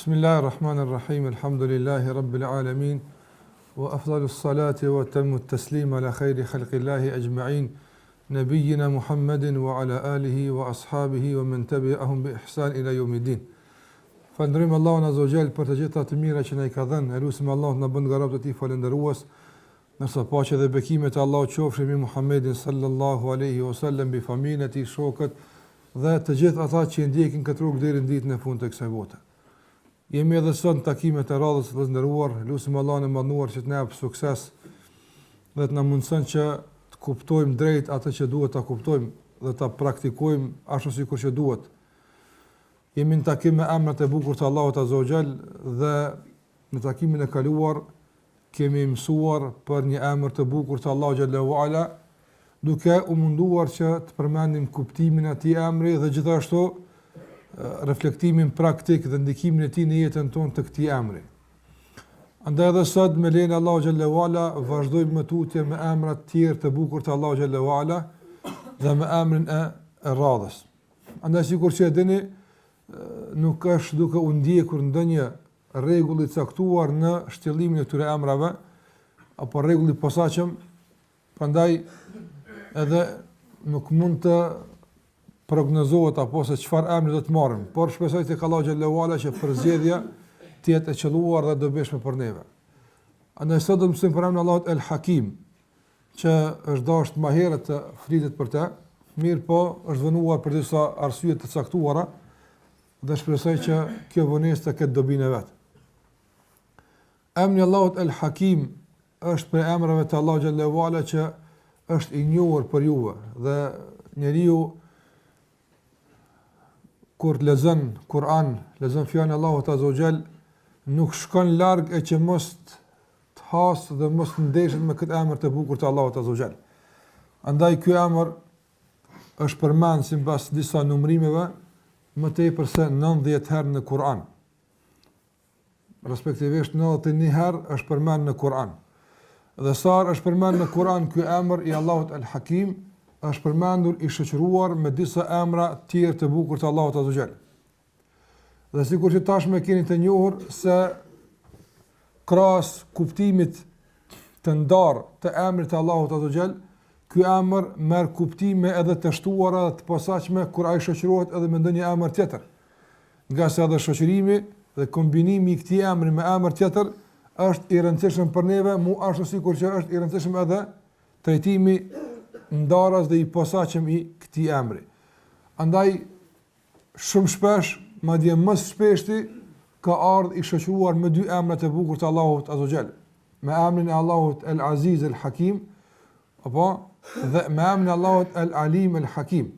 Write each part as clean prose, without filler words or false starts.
Bismillahirrahmanirrahim, alhamdulillahi rabbil alamin, wa afdalus salati wa tammut taslima ala khayri khalqillahi ajma'in, nabiyyina Muhammedin wa ala alihi wa ashabihi wa man tabi'ahum bi ihsan ila yawmiddin. Falënderojmë Allahun azza wa jall për të gjitha të mira që na i ka dhënë, elusim Allahun na bën nga robët e tij falëndërues, nëse paqja dhe bekimet e Allahut qofshin mbi Muhammedin sallallahu alaihi wasallam, mbi familjen e tij, shokët dhe të gjithë ata që ndjekin këtë rrugë deri në ditën e fundit të kësaj bote. Jemi edhe sot në takimet e radhës të vëzëndëruar, lusim Allahun e madhnuar që të na jap sukses dhe të na mundson që të kuptojmë drejt atë që duhet ta kuptojmë dhe ta praktikojmë ashtu sikur që duhet. Jemi në takim me emrat e bukur të Allahut azza wa jall dhe në takimin e kaluar kemi mësuar për një emër të bukur të Allahut xhallahu ala, duke u munduar që të përmendim kuptimin e atij emri dhe gjithashtu reflektimin praktik dhe ndikimin e tij në jetën tonë të këtij emri. Andaj edhe sot me lejen e Allahu xhallahu ala vazhdojmë me tutje me emra të tjerë të bukur të Allahu xhallahu ala dhe me emrin e radhës. Andaj sikur që e dini, nuk është duke u ndjekur ndonjë rregull i caktuar në shtjellimin e këtyre emrave apo rregull i posaçëm, prandaj edhe nuk mund të prognozohet apo se çfarë emri do të marrim, por shpresoj tek Allahu xhallahu ala që përzgjedhja të jetë e qelluar dhe dobishme për neve. Andaj sot do të mësojmë për emrin Allahut El Hakim, që është dashur më herët të flitet për të, mirë po është vënuar për disa arsye të caktuara dhe shpresoj që kjo vonesë të ketë dobinë e vet. Emri Allahut El Hakim është për emrave të Allahu xhallahu ala që është i njohur për juve dhe njeriu kur lexon Kur'an, lexon fjalën e Allahut azza wa jall, nuk shkon larg e që mos të hasë dhe mos të ndeshet me këtë emër të bukur të Allahut azza wa jall. Andaj ky emër është përmend sipas disa numërimeve më tepër se 90 herë në Kur'an. Respektivisht 91 herë është përmend në Kur'an. Dhe sa është përmend në Kur'an ky emër i Allahut El Hakim, është përmendur i shoqëruar me disa emra të tjerë të bukur të Allahut azza wa jall. Dhe sikur që tashmë keni të njohur se krahas kuptimit të ndarë të emrit të Allahut azza wa jall, ky emër merr kuptime edhe të shtuara të posaçme kur ai shoqërohet edhe me ndonjë emër tjetër. Nga sa edhe shoqërimi dhe kombinimi i këtij emri me emër tjetër është i rëndësishëm për neve, ashtu sikur që është i rëndësishëm edhe trajtimi ndarës dhe i posaçëm i këtij emri. Andaj shumë shpesh, madje më shpeshti, ka ardhur i shoqëruar me dy emra të bukur të Allahut azza wa jall, me emrin e Allahut El Aziz El Hakim, apo dhe me emrin e Allahut El Alim El Hakim.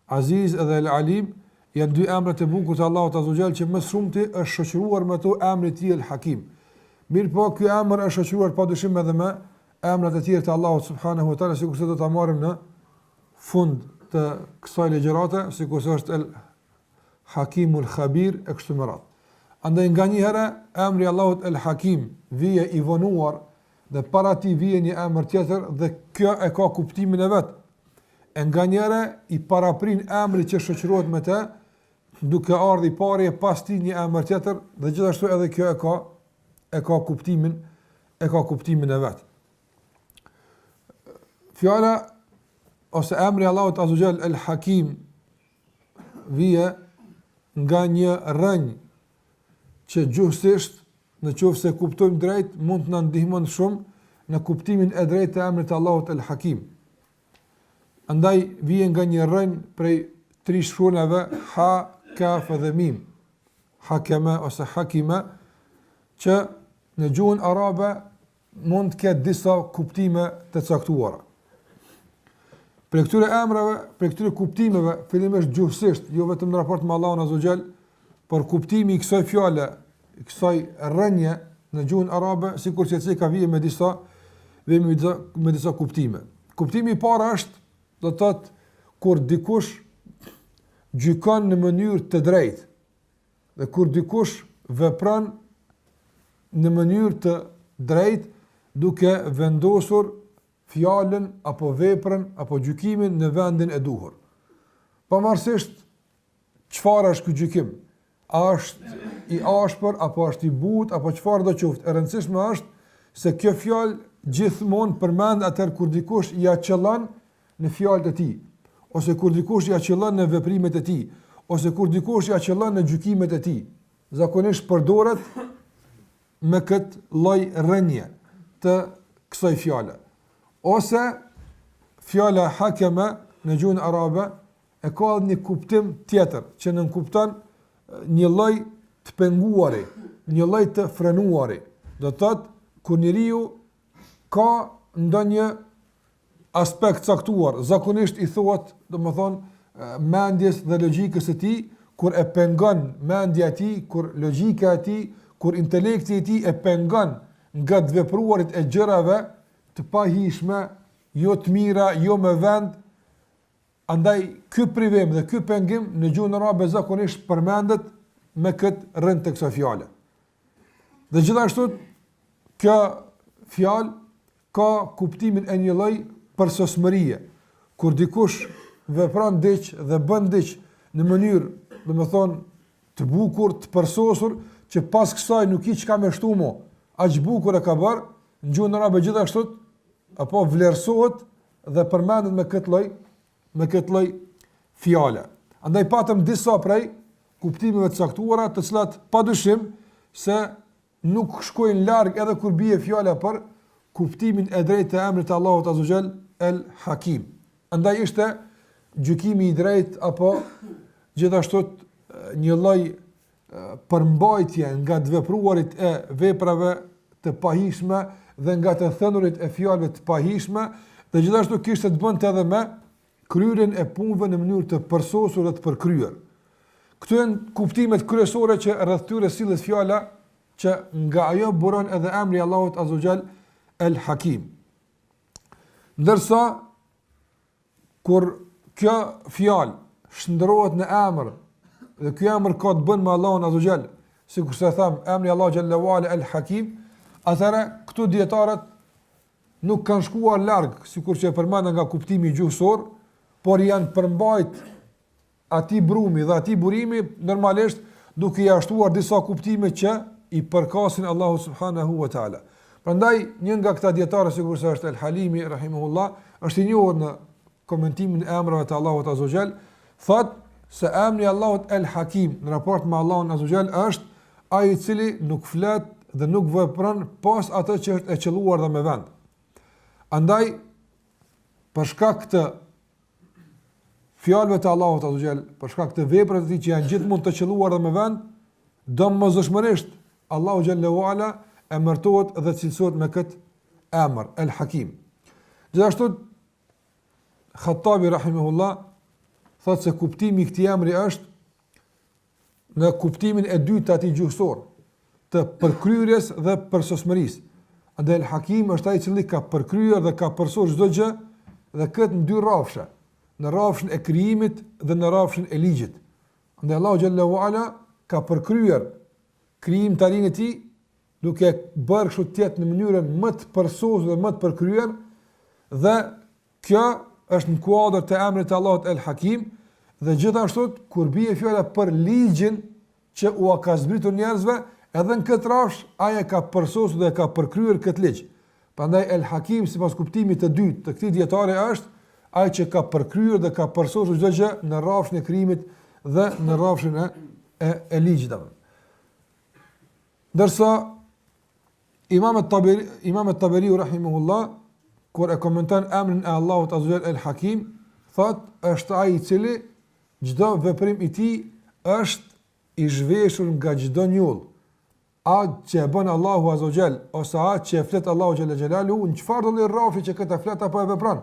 Aziz dhe El Alim janë dy emra të bukur të Allahut azza wa jall që më shumti është shoqëruar me to emri i tij El Hakim. Mirë po, ky emër është shoqëruar padyshim edhe me emrat e tjerë të Allahut subhanahu wa taala, sikur se do ta marrim në fund të kësaj legjërate, sikur se është El Hakimul Khabir e kështu me radhë. Andaj nganjëherë emri Allahut El Hakim vije i vonuar dhe para tij vije një emër tjetër dhe kjo e ka kuptimin e vet. E nganjëherë i paraprin emri që shoqërohet me të, duke ardhur i pari e pas tij një emër tjetër dhe gjithashtu edhe kjo e ka kuptimin e vet. Fjala ose emri Allahut azza wa jall El Hakim vije nga një rënjë që gjuhësisht, në qoftë se kuptojmë drejt, mund të na ndihmon shumë në kuptimin e drejtë të emrit të Allahut El Hakim. Andaj vije nga një rënjë prej 3 shkronjave ha, kaf dhe mim. Hakama ose hakima, që në gjuhën arabe mund të ketë disa kuptime të caktuara. Për këtyre emrave, për këtyre kuptimeve, fillimisht gjuhësisht, jo vetëm në raport me Allahun azza wa jall, por kuptimi i kësaj fjale, i kësaj rënje në gjuhën arabe, sikur që ka vije me disa kuptime. Kuptimi i parë është, do të thotë, kur dikush gjykon në mënyrë të drejtë dhe kur dikush vepron në mënyrë të drejtë duke vendosur fjalën apo veprën apo gjykimin në vendin e duhur. Pavarësisht çfarë është ky gjykim, a është i ashpër, apo është i butë, apo çfarë do qoftë. E rëndësishme është se kjo fjalë gjithmonë përmend atëherë kur dikush ja qëllon në fjalët e tij, ose kur dikush ja qëllon në veprimet e tij, ose kur dikush ja qëllon në gjykimet e tij. Zakonisht përdoret me këtë lloj rënje të kësaj fjale. Ose fjala hakema në gjuhën arabe e ka një kuptim tjetër, që nënkupton një lloj të penguari, një lloj të frenuari. Do të thotë kur njeriu ka ndonjë aspekt caktuar, zakonisht i thuhet, domethënë mendjes dhe logjikës së tij, kur e pengon mendja e tij, kur logjika e tij, kur intelekti i tij e pengon nga të vepruarit e gjërave të pahishme, jo të mira, jo me vend. Andaj ky privim dhe ky pengim në gjuhën arabe zakonisht përmendet me këtë rënd të kësaj fjale. Dhe gjithashtu kjo fjalë ka kuptimin e një lloj përsosmërie. Kur dikush vepron diç dhe bën diç në mënyrë, domethënë të bukur, të përsosur, që pas kësaj nuk i çka më shtumo, aq bukur e ka bërë, në gjuhën arabe gjithashtu apo vlerësohet dhe përmendet me këtë lloj fjale. Andaj patëm disa prej kuptimeve të caktuara, të cilat padyshim se nuk shkojnë larg edhe kur bie fjala për kuptimin e drejtë të emrit të Allahut Azza wa Jall El Hakim. Andaj ishte gjykimi i drejtë apo gjithashtu një lloj përmbajtje nga të vepruarit e veprave të pahishme dhe nga të thënurit e fjalëve të pahishme, dhe gjithashtu kishte të bënte edhe me kryerjen e punëve në mënyrë të përsosur dhe të përkryer. Këto janë kuptimet kryesore që rreth tyre sillet fjala, që nga ajo buron edhe emri i Allahut Azza wa Jall El Hakim. Ndërsa kur kjo fjalë shndrohet në emër dhe ky emër ka të bënë me Allahun Azza wa Jall, sikur se tham emri Allahu Xhallahu Ala El Hakim, atëra këtu dietarët nuk kanë shkuar larg, sikur që e përmenda nga kuptimi gjuhësor, por janë përmbajt atij brumi dhe atij burimi normalisht duke ia shtuar disa kuptime që i përkasin Allahu subhanahu wa taala. Prandaj një nga këta dietarë, sikur se është El Halimi rahimahullah, është i njohur në komentimin e emrave të Allahut Azza wa Jall, thotë se emri Allahut El Hakim në raport me Allahun Azza wa Jall është ai i cili nuk flet dhe nuk vepron pas atë që është e qelluar dhe me vend. Andaj për shkak të fjalëve të Allahut Azza wa Jall, për shkak të veprave të tij që janë gjithmonë të qelluara dhe me vend, domosdoshmërisht Allahu Xhallahu Ala emërtohet dhe cilësohet me këtë emër El Hakim. Gjithashtu Khattabi rahimahullah thotë se kuptimi i këtij emri është në kuptimin e dytë të atij gjuhësor, të përkryerjes dhe përsosmërisë. Andaj El Hakim është ai i cili ka përkryer dhe ka përsosur çdo gjë, dhe këtë në dy rrafshe, në rrafshën e krijimit dhe në rrafshën e ligjit. Andaj Allahu Xhallahu Ala ka përkryer krijimtarinë e tij duke bërë kështu të jetë në mënyrën më të përsosur dhe më të përkryer, dhe kjo është në kuadër të emrit të Allahut El Hakim, dhe gjithashtu kur bie fjala për ligjin që u ka zbritur njerëzve, edhe në këtë rrafsh ai e ka përsosur dhe ka përkryer këtë ligj. Prandaj El Hakim sipas kuptimit të dytë të këtij dietare është ai që ka përkryer dhe ka përsosur çdo gjë në rrafshën e krijimit dhe në rrafshën e ligjit. Ndërsa Imam Taberi rahimahullah kur e komenton emrin e Allahut Azza wa Jall El Hakim, thotë është ai i cili çdo veprim i tij është i zhveshur nga çdo njoll. Atë që e bën Allahu Azza wa Jall ose atë që e flet Allahu Xhalla Xhelalu në çfarë lloj rrafshi që këtë flet apo e vepron,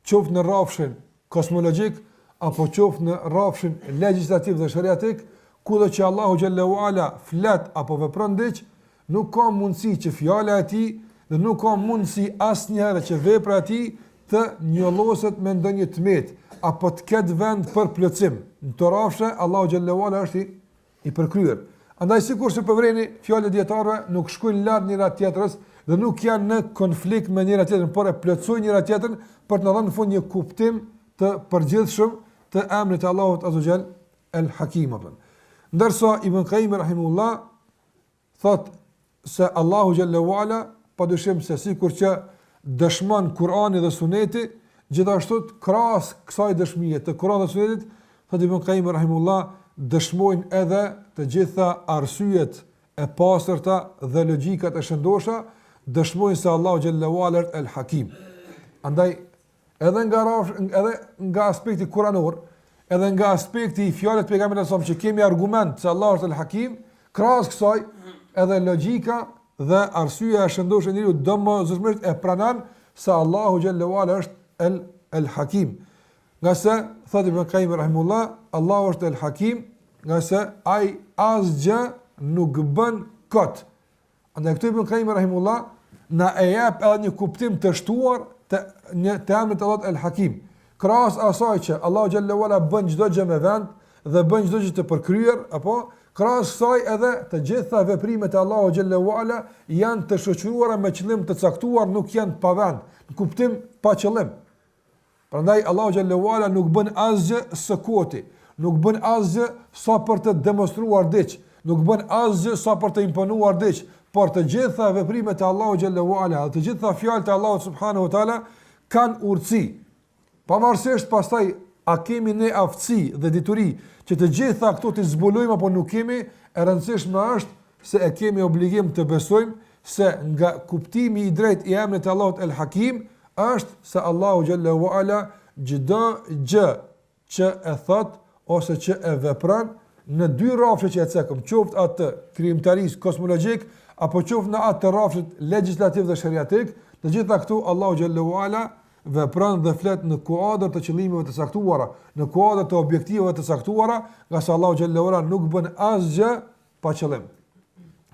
qoftë në rrafshin kozmologjik apo qoftë në rrafshin legjislativ dhe shariatik, kudo që Allahu Xhallahu Ala flet apo vepron diç, nuk ka mundësi që fjala e tij dhe nuk ka mundësi asnjëherë që vepra e tij të njolloset me ndonjë tmet apo të ketë vend për plotësim. Në të rrafshe Allahu Xhallahu Ala është i përkryer. Andaj sikurse po vreni fjalët dietarëve nuk shkojnë larg njëra tjetrës dhe nuk janë në konflikt me njëra tjetrën, por e plotësojnë njëra tjetrën për të dhënë në fund një kuptim të përgjithshëm të emrit të Allahut Azza wa Jall El Hakim. Ndërsa Ibn Qayyim rahimahullah thot se Allahu xhallahu ala padyshim se sikur që dëshmon Kurani dhe Suneti, gjithashtu krahas kësaj dëshmie të Kuranit dhe Sunetit, thot Ibn Qayyim rahimahullah, dëshmojnë edhe të gjitha arsyet e pastërta dhe logjikat e shëndosha, dëshmojnë se Allahu xhallahu ala është el-Hakim. Andaj edhe nga aspekti kuranor, edhe nga aspekti i fjalës të pejgamberit sa që kemi argument se Allahu është el-Hakim, krahas kësaj edhe logjika dhe arsyeja e shëndoshë e njeriu domosdoshmërisht e pranon se Allahu xhallahu ala është el-Hakim. Nga se thot Ibn Qayyim rahimullah, Allahu është el-Hakim, nga se ai asgjë nuk bën kot. Andaj këtu Ibn Qayyim rahimullah na e jep edhe një kuptim të shtuar të emrit Allahu el-Hakim. Krahas asaj që Allahu xhallahu ala bën çdo gjë me vend dhe bën çdo gjë të përkryer, apo krahas kësaj edhe të gjitha veprimet e Allahu xhallahu ala janë të shoqëruara me qëllim të caktuar, nuk janë pa vend, në kuptim pa qëllim. Prandaj Allahu xhallahu ala nuk bën asgjë së koti, nuk bën asgjë sa për të demonstruar diç, nuk bën asgjë sa për të imponuar diç, por të gjitha veprimet e Allahu xhallahu ala, të gjitha fjalët e Allahut subhanahu wa taala kanë urtësi. Pavarësisht pastaj a kemi ne aftësi dhe dituri që të gjitha këto të zbulojmë apo nuk kemi, e rëndësishme është se e kemi obligim të besojmë se nga kuptimi i drejtë i emrit të Allahut el-Hakim është se Allahu xhallahu ala çdo gjë që e thot ose që e vepron në dy rrafshe që e cekëm, qoftë atë krijimtarisë kozmologjik apo qoftë në atë rrafshin legjislativ dhe shariatik, të gjitha këtu Allahu xhallahu ala vepron dhe flet në kuadër të qëllimeve të caktuara, në kuadër të objektiveve të caktuara, nga sa Allahu xhallahu ala nuk bën asgjë pa qëllim.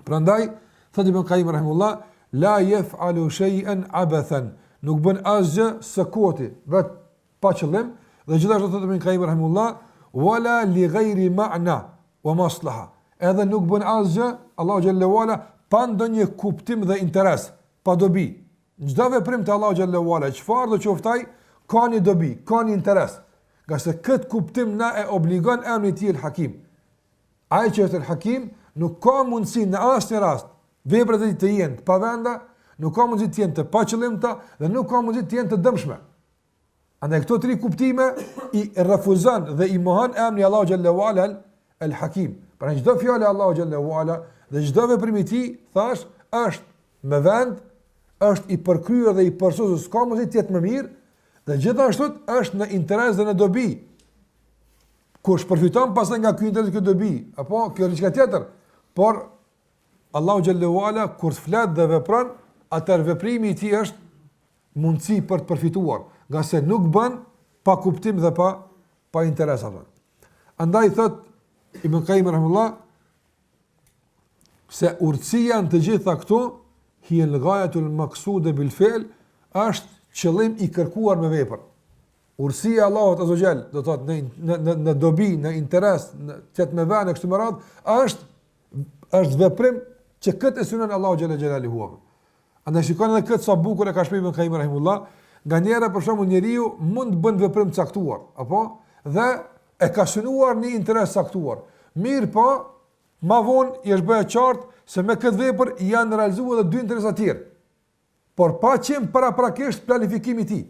Prandaj thot Ibn Qayyim rahimullah, la yaf'alu shay'an abathan, nuk bën asgjë së koti, vetë pa qëllim, dhe gjithashtu thot Ibn Qayyim rahimullah, wala li ghayri ma'na wa maslaha, edhe nuk bën asgjë Allahu xhallahu ala pa ndonjë kuptim dhe interes, pa dobi. Çdo veprim të Allahu xhallahu ala, çfarë do qoftaj, ka një dobi, ka një interes. Nga se këtë kuptim na e obligon emri i tij el-Hakim. Ai që është el-Hakim nuk ka mundësi në asnjë rast veprat e tij të jenë pa venda, nuk ka mundësi të jenë të paqëllimta dhe nuk ka mundësi të jenë të dëmshme. Andaj këto tri kuptime i refuzon dhe i mohon emri Allahu xhallahu ala el-Hakim. Pra çdo fjalë Allahu xhallahu ala dhe çdo veprim i tij thash është me vend, është i përkryer dhe i përsosur, s'ka mundësi të jetë më mirë, dhe gjithashtu është në interes dhe në dobi. Kush përfiton pastaj nga ky interes, ky dobi, apo kjo është diçka tjetër. Por Allahu xhallahu ala kur flet dhe vepron, atë veprimi i tij është mundësi për të përfituar, nga se nuk bën pa kuptim dhe pa interes atë. Andaj thot Ibn Qayyim rahimullah se urtësia në të gjitha këtu hi al-ghayatul maqsuda bil fi'l, është qëllim i kërkuar me vepër. Urësia e Allahut azza xal, do të thotë në dobi, në interes, në çet me vënë kështu me radh, është veprim që këtë e synon Allahu xhala xhelaluhu. Andaj shikoni edhe këtë sa bukur e ka shpjeguar Ibn Qayyim rahimullah, nganjëherë për shembull njeriu mund të bën veprim caktuar, apo dhe e ka synuar një interes caktuar. Mirë po, ma vonë i është bëhe qartë se me këtë vepër janë realizuar edhe dy interesa të tjerë, por pa qenë paraprakisht planifikimi i tij.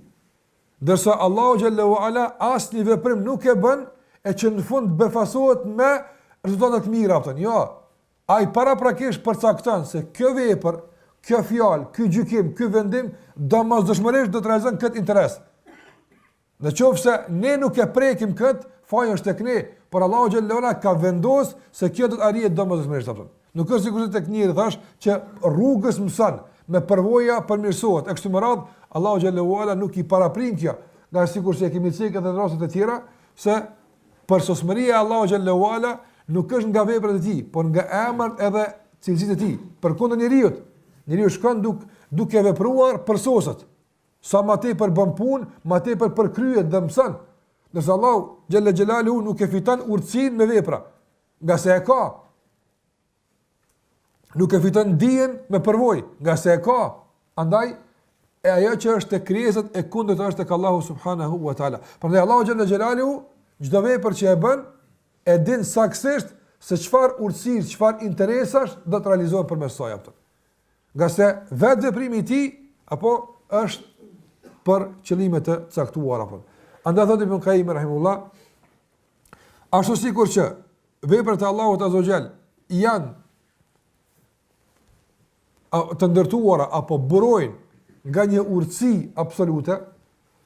Dërsa Allahu xhallahu ala asnjë veprim nuk e bën e që në fund befasohet me rezultate të mira ato. Jo. Ai paraprakisht përcakton se kjo vepër, kjo fjalë, ky gjykim, ky vendim domosdoshmërisht do të realizon këtë interes. Në qoftë se ne nuk e prekim këtë, faji është tek ne, por Allahu xhallahu ala ka vendosur se kjo do të arrihet domosdoshmërisht ato. Nuk është sigurisht tek njëri thash që rrugës mëson, me përvoja përmirësohet. E kështu me radhë, Allahu xhallahu ala nuk i paraprin kjo, nga sigurisht se kemi thënë edhe në raste të tjera se përsosmëria e Allahu xhallahu ala nuk është nga veprat e tij, por nga emrat edhe cilësitë e tij. Përkundër njeriu shkon duke vepruar përsoset. Sa më tepër bën punë, më tepër përkryhet dhe mëson. Nëse Allahu xhallahu xhelalu nuk e fiton urtësinë me vepra, nga se e ka. Nuk e fiton dijen me përvojë, nga se e ka. Andaj e ajo që është te krijesat e kundërt është tek Allahu subhanahu wa taala. Prandaj Allahu xhallahu xhelalu çdo vepër që e bën e din saktësisht se çfarë urtësi, çfarë interesash do të realizohen përmes saj apo. Nga se vetë veprimi i tij apo është për qëllime të caktuara apo. Andaj thotë Ibn Qayyim rahimullah, ashtu sikur që veprat e Allahut azza wa jall janë të ndërtuara apo burojnë nga një urtësi absolute,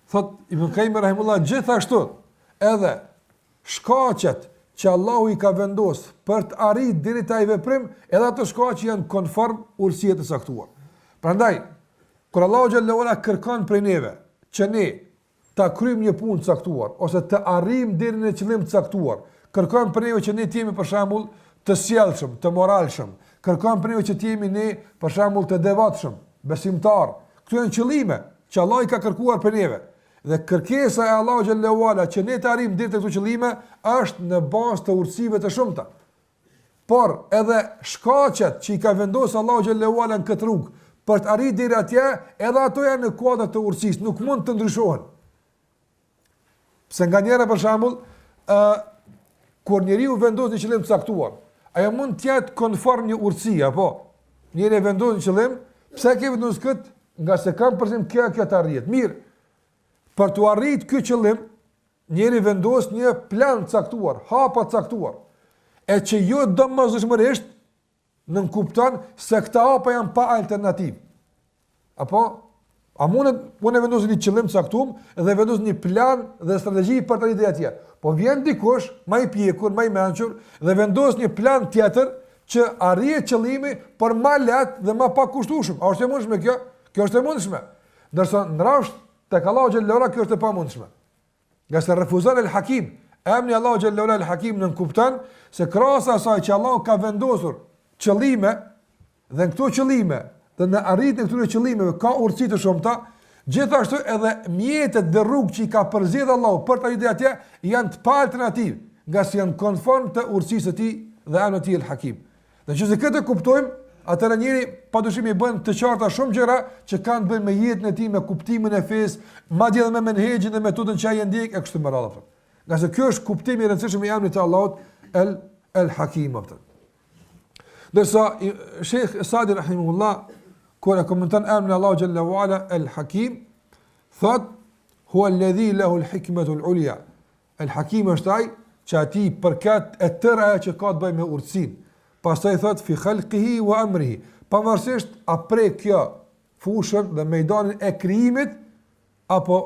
thot Ibn Qayyim rahimullah, gjithashtu edhe shkaqet që Allahu i ka vendosur për të arritur deri te ai veprim, edhe ato shkaqe janë konform urtësisë të caktuar. Prandaj, kur Allahu xhallahu ala kërkon prej neve që ne ta kryejmë një punë të caktuar ose të arrijmë deri në qëllim të caktuar, kërkon për neve që ne të jemi për shembull të sjellshëm, të moralshëm, kërkon për neve që të jemi ne për shembull të devotshëm, besimtar. Këto janë qëllime që Allah i ka kërkuar për neve. Dhe kërkesa e Allahu xhallahu ala që ne të arrijmë deri te këto qëllime është në bazë të urtësive të shumta. Por edhe shkaqet që i ka vendosur Allahu xhallahu ala në këtë rrugë për të arritur deri atje, edhe ato janë në kuadër të urtësisë, nuk mund të ndryshohen. Pse nganjëherë për shembull, kur njeriu vendos një qëllim të caktuar, ajo mund të jetë konform një urtësi apo njeriu vendos një qëllim, pse ke vendosur kët, nga se kam përzim kjo të arrihet. Mirë. Për të arritur ky qëllim, njeriu vendos një plan të caktuar, hapa të caktuar, e që jo domosdoshmërisht nënkupton se këta hapa janë pa alternativë. Apo a mund të vendosë një qëllim të caktuar dhe vendos një plan dhe strategji për të arritur atje. Po vjen dikush më i pjekur, më i mençur dhe vendos një plan tjetër që arrihet qëllimi por më lehtë dhe më pa kushtueshëm. A është e mundshme kjo? Kjo është e mundshme. Ndërsa ndrash tek Allahu xhallahu ala kjo është e pamundshme. Nga se refuzon el-Hakim, emri Allahu xhallahu ala el-Hakim nënkupton se krahasa asaj që Allahu ka vendosur qëllime dhe në këto qëllime dhe në arritjen e këtyre qëllimeve ka urtësi të shumta, gjithashtu edhe mjetet dhe rrugë që i ka përzgjedhur Allahu për të arritur atje janë të pa alternativë, nga se janë konform të urtësisë së tij dhe emrit të tij el-Hakim. Dhe nëse këtë kuptojmë, atëra njëri padyshim i bën të qarta shumë gjëra që kanë bën me jetën e tij, me kuptimin e fesë, madje edhe me menhexhin dhe metodën që ai ndjek e kështu me radhë. Nga se ky është kuptimi i rëndësishëm i emrit të Allahut el-Hakim. Dërsa Sheikh Sadi rahimahullah kur e komenton emrin Allahu xhallahu ala el-Hakim, thot huwa alladhi lahu al-hikmatu al-ulya. El-Hakim është ai që ati përkat e tëra ajo që ka të bëjë me urtësinë. Pastaj thot fi khalqihi wa amrihi. Pavarësisht a pre kjo fushën dhe mejdanin e krijimit apo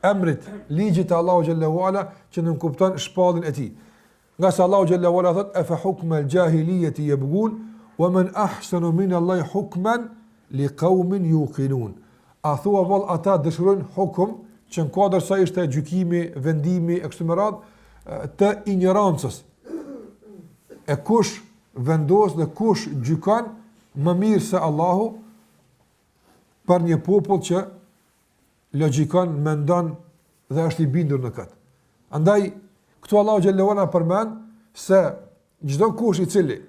emrit, ligjit të Allahu xhallahu ala që nënkupton shpallin e tij. Nga se Allahu xhallahu ala thot afa hukma al-jahiliyyati yabghun wa man ahsanu min Allahi hukman liqaumin yuqinun. A thua vall ata dëshirojnë hukum që në kuadër sa ishte gjykimi, vendimi e kështu me radhë të ignorancës. E kush vendos dhe kush gjykon më mirë se Allahu për një popull që logjikon, mendon dhe është i bindur në këtë. Andaj këtu Allahu xhallahu ala përmend se çdo kush i cili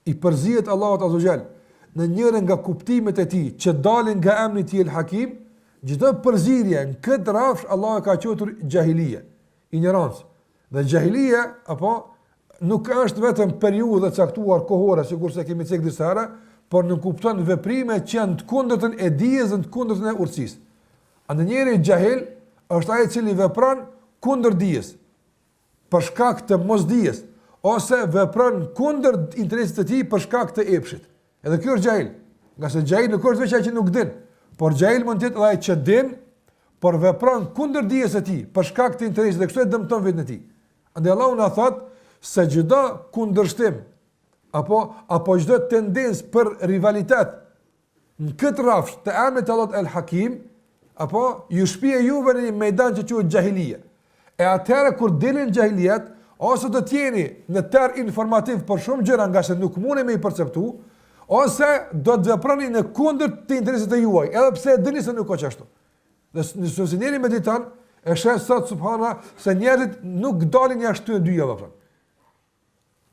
i përzihet Allahut azza xal në njërin nga kuptimet e tij që dalin nga emri i tij el-Hakim, çdo përzierje në këtë rrafsh Allahu ka quajtur jahiliye, ignorancë. Dhe jahiliye apo nuk është vetëm periudhë caktuar kohore, sigurisht se kemi cek disa herë, por nuk kupton veprime që janë të kundërtën e dijes dhe të kundërtën e urtësisë. Andaj njëri jahil është ai i cili vepron kundër dijes, për shkak të mosdijes, ose vepron kundër interesit të tij për shkak të epshit. Edhe ky është jahil. Nga se jahil nuk është veç ai që nuk din, por jahil mund të jetë ai që din, por vepron kundër dijes së tij për shkak të interesit dhe kështu e dëmton vetën e tij. Andaj Allahu na thotë se çdo kundërshtim apo çdo tendencë për rivalitet në këtë rrafsh të emrit të Allahut el-Hakim apo ju shpije juve në një mejdan që quhet jahiliye. E atëherë kur dilin jahiliet, ose do të jeni në terr informativ për shumë gjëra nga se nuk mundeni me i perceptu, ose do të veproni në kundër të interesit të juaj, edhe pse e dini se nuk ka çashtu. Dhe nëse njëri mediton, e sheh sot subhanallahu se njerëzit nuk dalin jashtë këtyre dy javëve.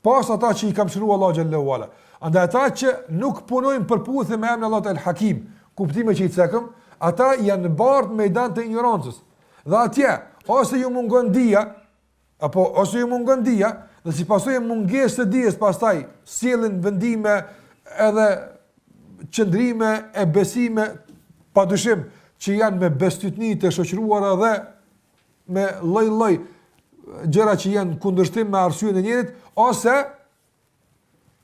Pas ata që i kam shëruar Allahu xhallahu ala. Andaj ata që nuk punojnë përputhje me emrin Allahut el-Hakim, kuptimi që i cekëm, ata janë në bardh mejdan të ignorancës. Dhe atje ose ju mungon dija, apo ose ju mungon dija, dhe si pasojë mungesë të dijes, pastaj sjellin vendime edhe qëndrime e besime padyshim që janë me bestytni të shoqëruara dhe me lloj-lloj gjëra që janë kundërshtim me arsyeën e njerit, ose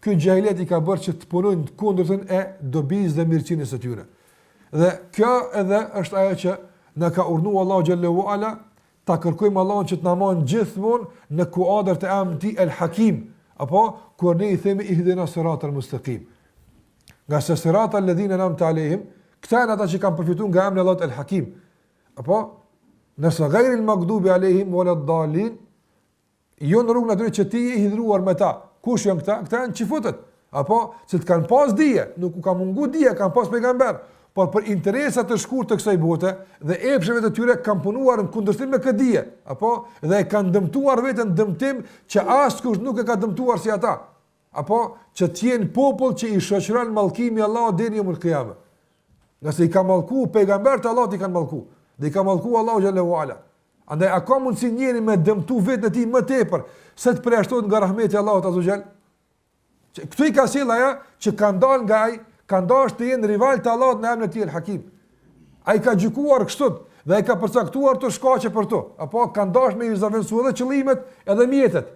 ky xhahilet i ka bërë që të punojnë kundërtën e dobisë dhe mirëqenies së tyre. Dhe kjo edhe është ajo që na ka urdhëruar Allahu xhallahu ala ta kërkojmë Allahun që të na marrë gjithmonë në kuadrat e emrit El Hakim, apo kur ne i themi ihdina siratal mustaqim. Nga se siratal alladhina an'amta alehim, këta janë ata që kanë përfituar nga emri Allahut El Hakim. Apo nëse ghayril maghdubi alehim waladdallin, jo në rrugën aty që ti je i hidhur me ta. Kush janë këta? Këta janë çifutët. Apo që të kanë pas dije, nuk u ka mungu dije, kanë pas pejgamber, por për interesat të shkurtë të kësaj bote dhe epsheve të tyre kanë punuar në kundërshtim me këtë dije, apo dhe e kanë dëmtuar veten dëmtim që askush nuk e ka dëmtuar si ata. Apo që të jenë popull që i shoqëron mallkimi i Allahut deri në Kıyamet. Nëse i ka mallku pejgambert të Allahut i kanë mallku, dhe i ka mallku Allahu xhallahu ala. Andaj a ka mundsi njëri me dëmtu vetën e tij më tepër se të përjashtohet nga rahmeti i Allahut azza xhall? Këtu i ka sjell ajo që ka ndal nga ai, ka ndashur të jenë rival të Allahut në emrin e tij El Hakim. Ai ka gjykuar kështu dhe ai ka përcaktuar të shkaqe për to. Apo ka ndashur me i zaventsuar edhe qëllimet edhe mjetet,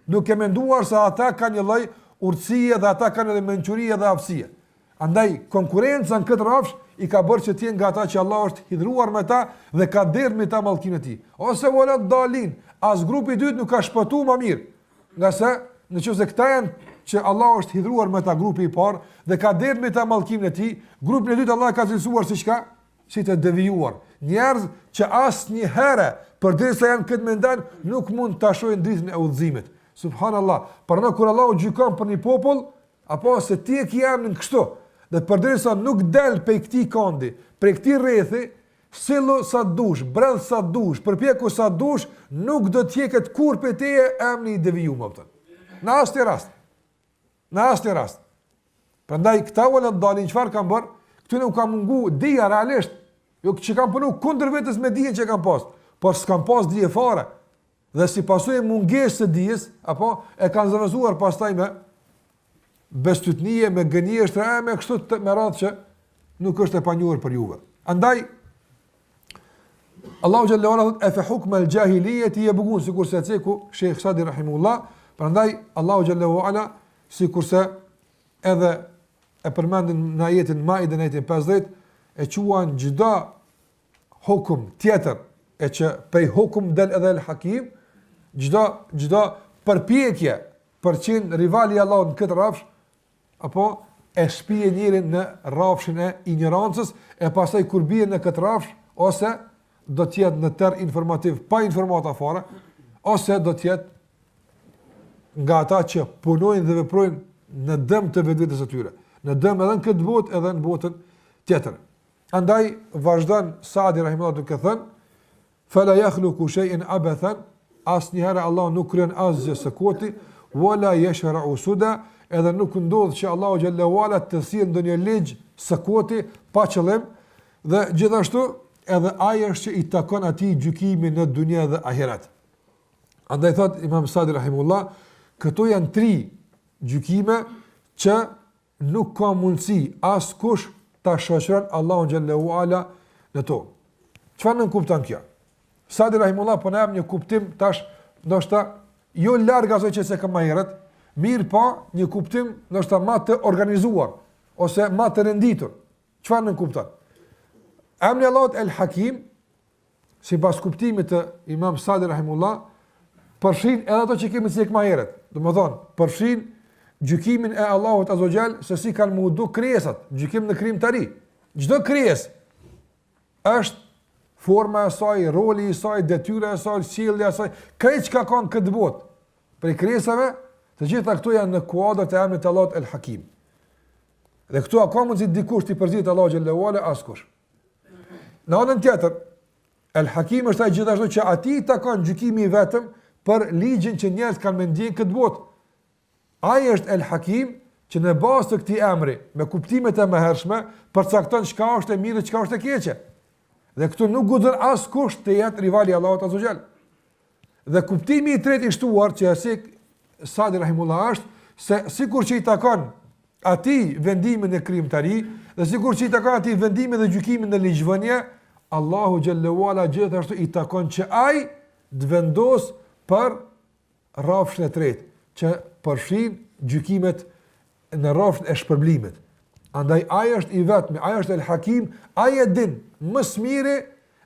duke menduar se ata kanë një lloj urtësie dhe ata kanë edhe mençuri dhe aftësie. Andaj konkurrenca në këtë rrafsh i ka bërë që të jenë nga ata që Allah është hidhruar me ta dhe ka derë me ta mallkimin e tij. Ose vola dalin, as grupi i dytë nuk ka shpëtuar më mirë. Nga se nëse këta janë që Allah është hidhruar me ta grupi i parë dhe ka derë me ta mallkimin e tij, grupin e dytë Allah ka cilësuar si çka? Si të devijuar. Njerëz që asnjëherë përderisa janë këtë mendan nuk mund ta shohin dritën e udhëzimit. Subhanallah. Por në kur Allah u gjykon për një popull, apo se ti e ke emrin kështu, dhe përderisa nuk del pe këtij kondi, pe këtij rrethi, sillu sa dush, bredh sa dush, përpjeku sa dush, nuk do të jeket kur pe teje emri i devijuar atë. Në asnjë rast. Në asnjë rast. Prandaj këta ulën dalin çfarë kanë bërë? Këtu nuk ka mungu dija realisht. Jo që kanë punu kundër vetes me dijen që kanë pas, por s'kan pas dije fare. Dhe si pasojë mungesë së dijes, apo e kanë zëvendësuar pastaj me bestytnie, me gënjeshtra, me kështu me radhë që nuk është e panjohur për juve. Andaj Allahu xhallahu ala thot e fa hukm al jahiliyati yabghun, sikurse ceku Sheikh Sadi rahimullah. Prandaj Allahu xhallahu ala sikurse edhe e përmendin në ajetin Maide në ajetin 50, e quan çdo hukum tjetër e që prej hukum del edhe El Hakim, çdo përpjekje për qenë rivali i Allahut në këtë rrafsh, apo e shpije njërin në rrafshin e ignorancës, e pastaj kur bie në këtë rrafsh, ose do të jetë në tërë informativ pa informata fare, ose do të jetë nga ata që punojnë dhe veprojnë në dëm të vetvetes së tyre, në dëm edhe në këtë botë edhe në botën tjetër. Andaj vazhdon Saadi rahimahullah duke thënë: "Fala yakhluqu shay'an abathan", asnjëherë Allah nuk kryen asgjë së koti, wala yashra'u suda, edhe nuk ndodh që Allahu xhallahu ala të sjellë ndonjë ligj së koti pa qëllim, dhe gjithashtu edhe ai është që i takon atij gjykimi në dunjë dhe ahiret. Andaj thot Imam Saadi rahimahullah, këto janë 3 gjykime që nuk ka mundësi askush ta shoqëron Allahu xhallahu ala në to. Çfarë nën kupton kjo? Saadi rahimullah po na jap një kuptim tash, ndoshta jo larg asoj që se ka më herët, mirë po një kuptim ndoshta më të organizuar ose më të renditur. Çfarë nën kupton? Emri Allahut El Hakim, sipas kuptimit të Imam Saadi rahimullah, përfshin edhe ato që kemi thënë më herët. Domethënë, përfshin gjykimin e Allahut azza xal se si kanë mundu krijesat, gjykim në krijimtari. Çdo krijesë është forma e saj, roli i saj, detyra e saj, sjellja e saj, krejt çka ka në këtë botë. Për krijesave, të gjitha këto janë në kuadrat e emrit të Allahut El Hakim. Dhe këtu ka mundsi dikush të përzihet Allahu xhallahu ala askush. Në anën tjetër, El Hakim është ai gjithashtu që atij takon gjykimi i vetëm për ligjin që njerëzit kanë mendjen këtë botë. Ai është El Hakim që në bazë të këtij emri, me kuptimet e mëhershme, përcakton çka është e mirë dhe çka është e keqe. Dhe këtu nuk guxon askush të jetë rivali i Allahut azza xal. Dhe kuptimi i tretë i shtuar që asik Sadi rahimullah është se sikur që i takon atij vendimin e krijimtari dhe sikur që i takon atij vendimin dhe gjykimin në ligjvënie, Allahu xhallahu ala gjithashtu i takon që ai të vendos për rrafshën e tretë, që përfshin gjykimet në rrafshën e shpërblimit. Andaj ai është i vetmi, ai është el Hakim, ai e din më së miri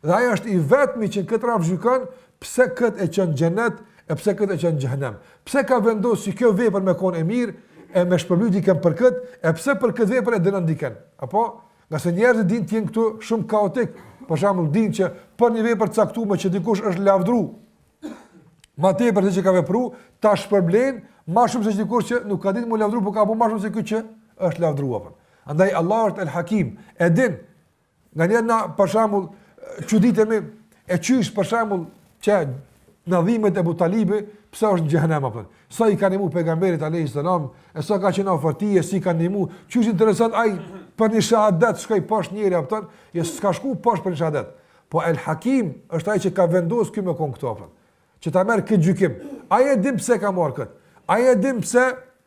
dhe ai është i vetmi që këtë rrafsh gjykon pse këtë e çon xhenet e pse këtë e çon xhenem. Pse ka vendosur si kjo vepër me kon e mirë e me shpërblim dikën për këtë, e pse për këtë vepër e dënon dikën. Apo, nga se njerëzit dinë të jenë këtu shumë kaotik. Për shembull, dinë që për një vepër të caktuar që dikush është lavdruar, ma tepër se që ka vepruar, ta shpërblen më shumë se dikush që nuk ka ditë më lavdruar, por ka bëu më shumë se ky që është lavdruar. Andaj Allah është el Hakim, e din. Nga njerë na, për shembull, çuditemi e qysh për shembull që në dhimbjet e Abu Talibi, pse është në xhenem apo. Sa i ka ndihmu pejgamberit alayhis salam, e sa ka qenë ofertie, si ka ndihmu. Qysh interesant ai për një shahadet shkoi poshtë njëri apo, jo s'ka shku poshtë për një shahadet. Po el Hakim është ai që ka vendosur këtu me kon këto apo. Që ta merr këtë gjykim. Ai e din pse ka marrë kët. Ai e din pse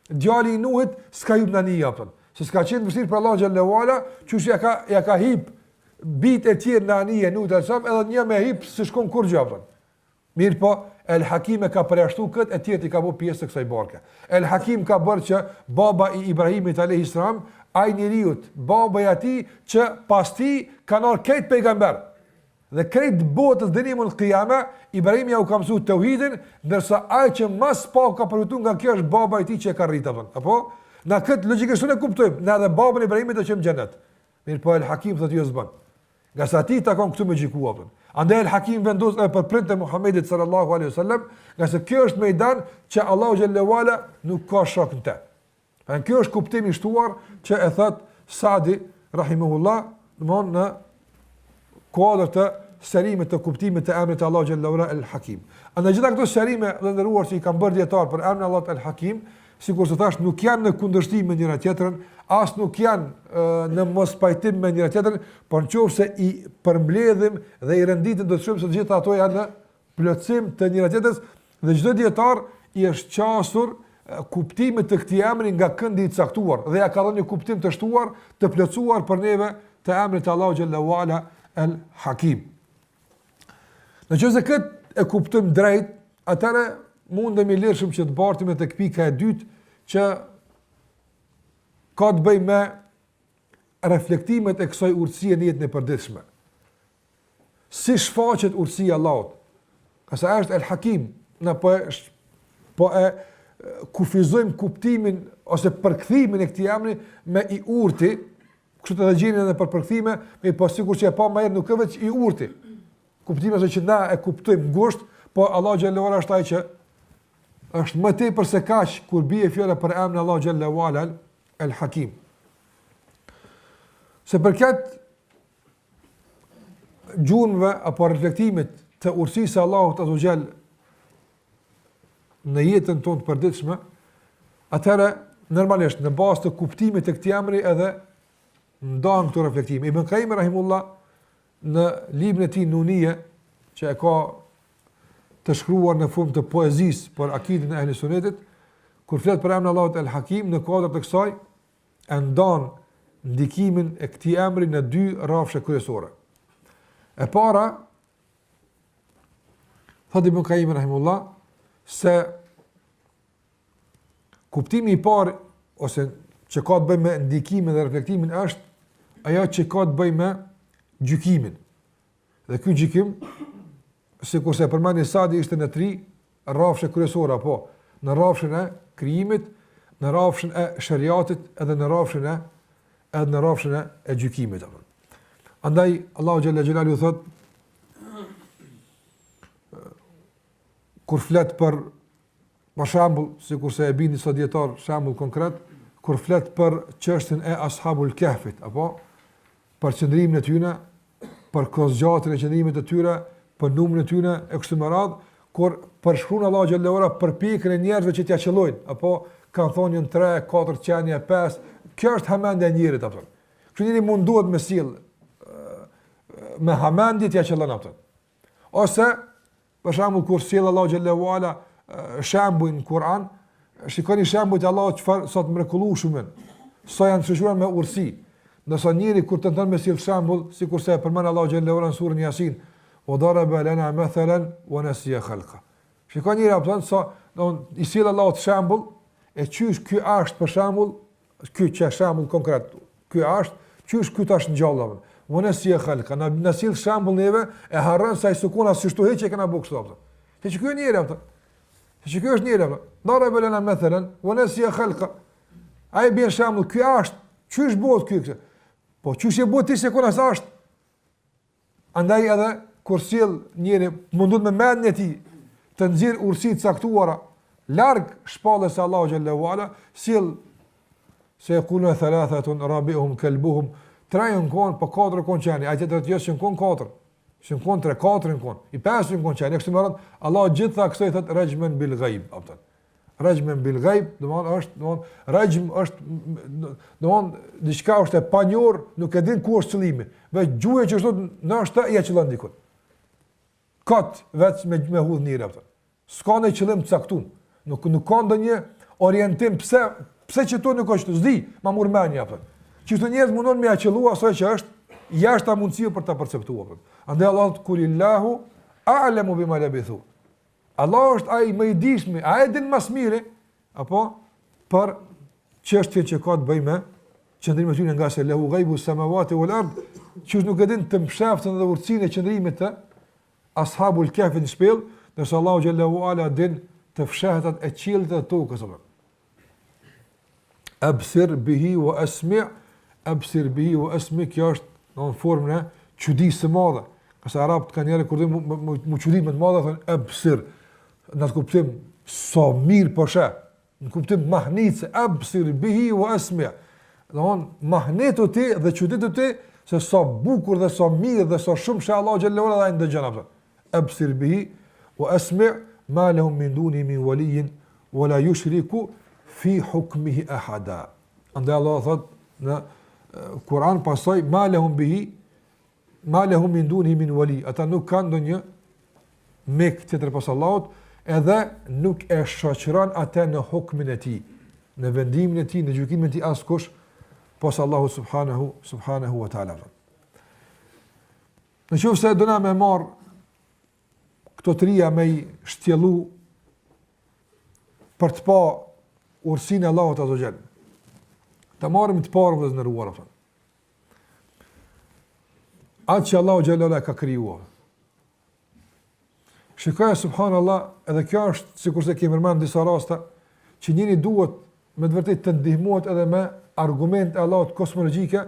djali i Nuhit s'ka hyrë në anije apo. Se s'ka qenë vështirë për Allah xhallahu ala, qysh ja ka hip bit e tjerë në anije Nuhit alsam, edhe një me hip se shkon kur gjë apo. Mirë po, El Hakim e ka përjashtu këtë, e tjerë i ka bërë pjesë të kësaj barke. El Hakim ka bërë që baba i Ibrahimit alayhis salam, ai njeriu, baba i atij që pas tij kanë ardhur këtë pejgamber. Dhe krejt botës dënimin në Qiyame, Ibrahimi ja u ka mësuar tauhidin, ndërsa ai që më pas ka përfituar nga kjo është baba i tij që e ka rritur apo. Apo na këtë logjikisht ne kuptojmë, na edhe babën e Ibrahimit do të qenë në xhenet. Mirë po El Hakim thotë jo s'bën. Nga sa ti takon këtu me gjikuapën. Andaj El Hakim vendos për prindët e Muhamedit sallallahu alaihi wasallam, nga se kjo është mejdan që Allahu xhallahu ala nuk ka shok në te. Kjo është kuptimi i shtuar që e thot Sadi rahimahullah, domthon në kuadër të serimit të kuptimit të emrit të Allahu xhallahu ala El Hakim. Andaj gjitha këto serime të ndëruar që i kanë bërë dietar për emrin Allah El Hakim, sikur të thash nuk janë në kundërshtim me njëra tjetrën, as nuk janë në mos pajtim me njëra tjetrën, por nëse i përmbledhim dhe i renditim do të shohim se të gjitha ato janë në plotësim të njëra tjetrës dhe çdo dietar i është qasur kuptimit të këtij emri nga këndi i caktuar dhe ja ka dhënë një kuptim të shtuar, të plotësuar për neve të emrit të Allahu xhallahu ala El Hakim. Nëse këtë e kuptojmë drejt, atëherë mundemi lirshëm që të bartim tek pika e dytë që ka të bëjë me reflektimet e kësaj urtësie në jetën e përditshme. Si shfaqet urtësia e Allahut? Ka sa është El Hakim, na po e kufizojmë kuptimin ose përkthimin e këtij emri me i urti, kështu të gjeni edhe për përkthime, me po sikur që e pa më herë nuk është vetë i urti. Kuptimi është që na e kuptojmë ngushtë, po Allah xhallahu ala është ai që është më tepër se kaq kur bie fjala për emrin Allah xhallahu ala El Hakim. Se përket gjurmëve apo reflektimit të urtësisë së Allahut azza xal në jetën tonë të përditshme, atëherë normalisht në bazë të kuptimit të këtij emri edhe ndan këto reflektime. Ibn Qayyim rahimullah në librin e tij Nunije, që e ka të shkruar në formë të poezisë për akidin e Ehli Sunnetit, kur flet për emrin Allahut El Hakim në kuadër të kësaj e ndan ndikimin e këtij emri në dy rrafshe kryesore. E para, thot Ibn Qayyim rahimullah, se kuptimi i parë ose që ka të bëjë me ndikimin dhe reflektimin është ajo që ka të bëjë me gjykimin. Dhe ky gjykim, sikur se përmendi Sadi, ishte në tri rrafshe kryesore, apo në rrafshën e krijimit, në rrafshën e shariatit edhe në rrafshën e gjykimit. Andaj Allahu xhalla xhelalu thot kur flet për shembull, sikur se e bini sot dietar shembull konkret, kur flet për çështën e Ashabul Kahfit, apo për qëndrimin e tyre, për kozgjatën e qëndrimit të tyre, për numrin e tyre e kështu me radhë, kur përshkruan Allahu xhallahu ala për pikën e njerëzve që t'ia qellojnë, apo kanë thonë 3, 4 qenie, 5, kjo është hamendja e njerit apo. Kështu njëri munduhet me sill me hamendje t'ia qellon ato. Ose për shembull kur sjell Allahu xhallahu ala shembull në Kur'an shikoni shembujt e Allahut çfarë sot mrekullueshëm. Sa janë të shoqëruar me urësi. Nëse njëri kur tenton me sjell shembull, sikurse e përmend Allahu xhallahu ala në surën Yasin, "Wa daraba lana mathalan wa nasiya khalqa." Shikoni njëri apo sa i sjell Allahu të shembull, e qysh ky është për shembull, ky që shembull konkret. Ky është, qysh ky tash ngjallave. Wa nasiya khalqa. Na sjell shembull neve e harron sa i sukon as çështu hiç e kena bëu kështu apo. Ti që ky njëri apo. Ti që ky është njëri apo. Daraba lana mathalan wa nasiya khalqa. Ai bën shembull, ky është, çysh bëhet ky këtë? Po çysh e bëhet ti se kon as është? Andaj edhe kur sjell njëri mundot me mendjen e tij të nxjerr urësi të caktuara larg shpallës së Allahu xhallahu ala, sjell se yaqulu thalathatun rabi'uhum kalbuhum, trajën kon po katër kon qeni, ai tjetër jo që kon katër, që kon 3-4 kon, i pesë kon qeni, kështu më radh Allah gjitha kësaj thot rajmen bil ghaib, apo rajmen bil ghaib, rajm është diçka është e panjohur, nuk e din ku është qëllimi. Vetë gjuhë që thotë ndoshta ja qëllon dikun. Kot vetëm me hudh njëra apo. S'ka ndonjë qëllim të caktuar. Nuk ka ndonjë orientim pse që to nuk është zdi, ma murmani apo. Që këto njerëz mundon me aqëllua asaj që është jashtë mundësive për ta perceptuar. Andaj Allah kulillahu a'lamu bima labithu. Allah është ai më i dishmi, ai din më së miri apo për çështjen që ka të bëjë me qëndrimin e tyre nga se lehu ghaibu samawati wal ard, që nuk e din të mshaftën dhe urtësinë e qëndrimit të ashabul kahfi në shpellë, ndërsa Allahu xhallahu ala din të fshehtat e qiellit dhe tokës. Absir bihi wa asmi', absir bihi wa asmi', kjo është në formën e çuditës së madhe. Qase arabët kanë njëri kur më çuditë më të madhe thonë absir. Në kuptim sa mirë po sheh. Në kuptim mahnitse, absir bihi wa asmi'. Domthon mahnetu ti dhe çuditu ti se sa bukur dhe sa mirë dhe sa shumë sheh Allahu xhallahu ala dhe ndëgjon atë. Absir bihi wa asmi' ma lahum min duni min waliyin wala yushriku fi hukmihi ahada. Andaj Allah thot në Kur'an pasoj ma lahum bihi ma lahum min duni min wali. Ata nuk kanë ndonjë mik tjetër pas Allahut, edhe nuk e shoqëron atë në hukmin e tij, në vendimin e tij, në gjykimin e tij askush pas Allahut subhanahu wa taala. Në qoftë se do na më marr këto trija me i shtjellu për të pa urësinë e Allahut azza xal. Ta marrim të parë vëllezër nderuar atë. Atë që Allahu xhallahu ka krijuar. Shikoj subhanallahu, edhe kjo është sikurse kemi përmendur disa raste që njëri duhet me të vërtetë të ndihmohet edhe me argumente Allahut kosmologjike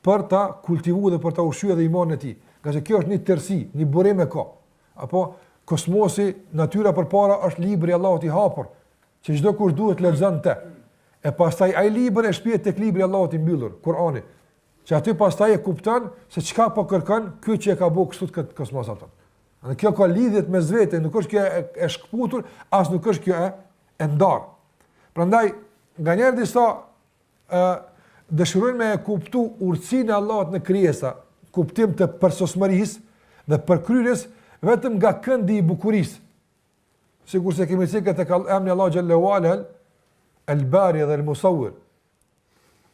për ta kultivuar dhe për ta ushqyer edhe imanin e tij. Qase kjo është një tërsi, një burim e ka. Apo kosmosi, natyra përpara është libri i Allahut i hapur, që çdo kush duhet lexon të. E pastaj ai libër e shpihet tek libri i Allahut i mbyllur, Kur'ani. Që aty pastaj e kupton se çka po kërkon ky që e ka bëu kështu këtë kosmos atë. Dhe kjo ka lidhje me vetë, nuk është kjo e shkputur, as nuk është kjo e ndar. Prandaj nganjëherë disa dëshirojnë me kuptu urtësinë e Allahut në krijesa, kuptim të përsosmërisë dhe përkryrjes vetëm nga këndi i bukurisë. Sigurisht kemi thënë tek emri Allahu xhallahu ala al-Bari dhe al-Musawwir.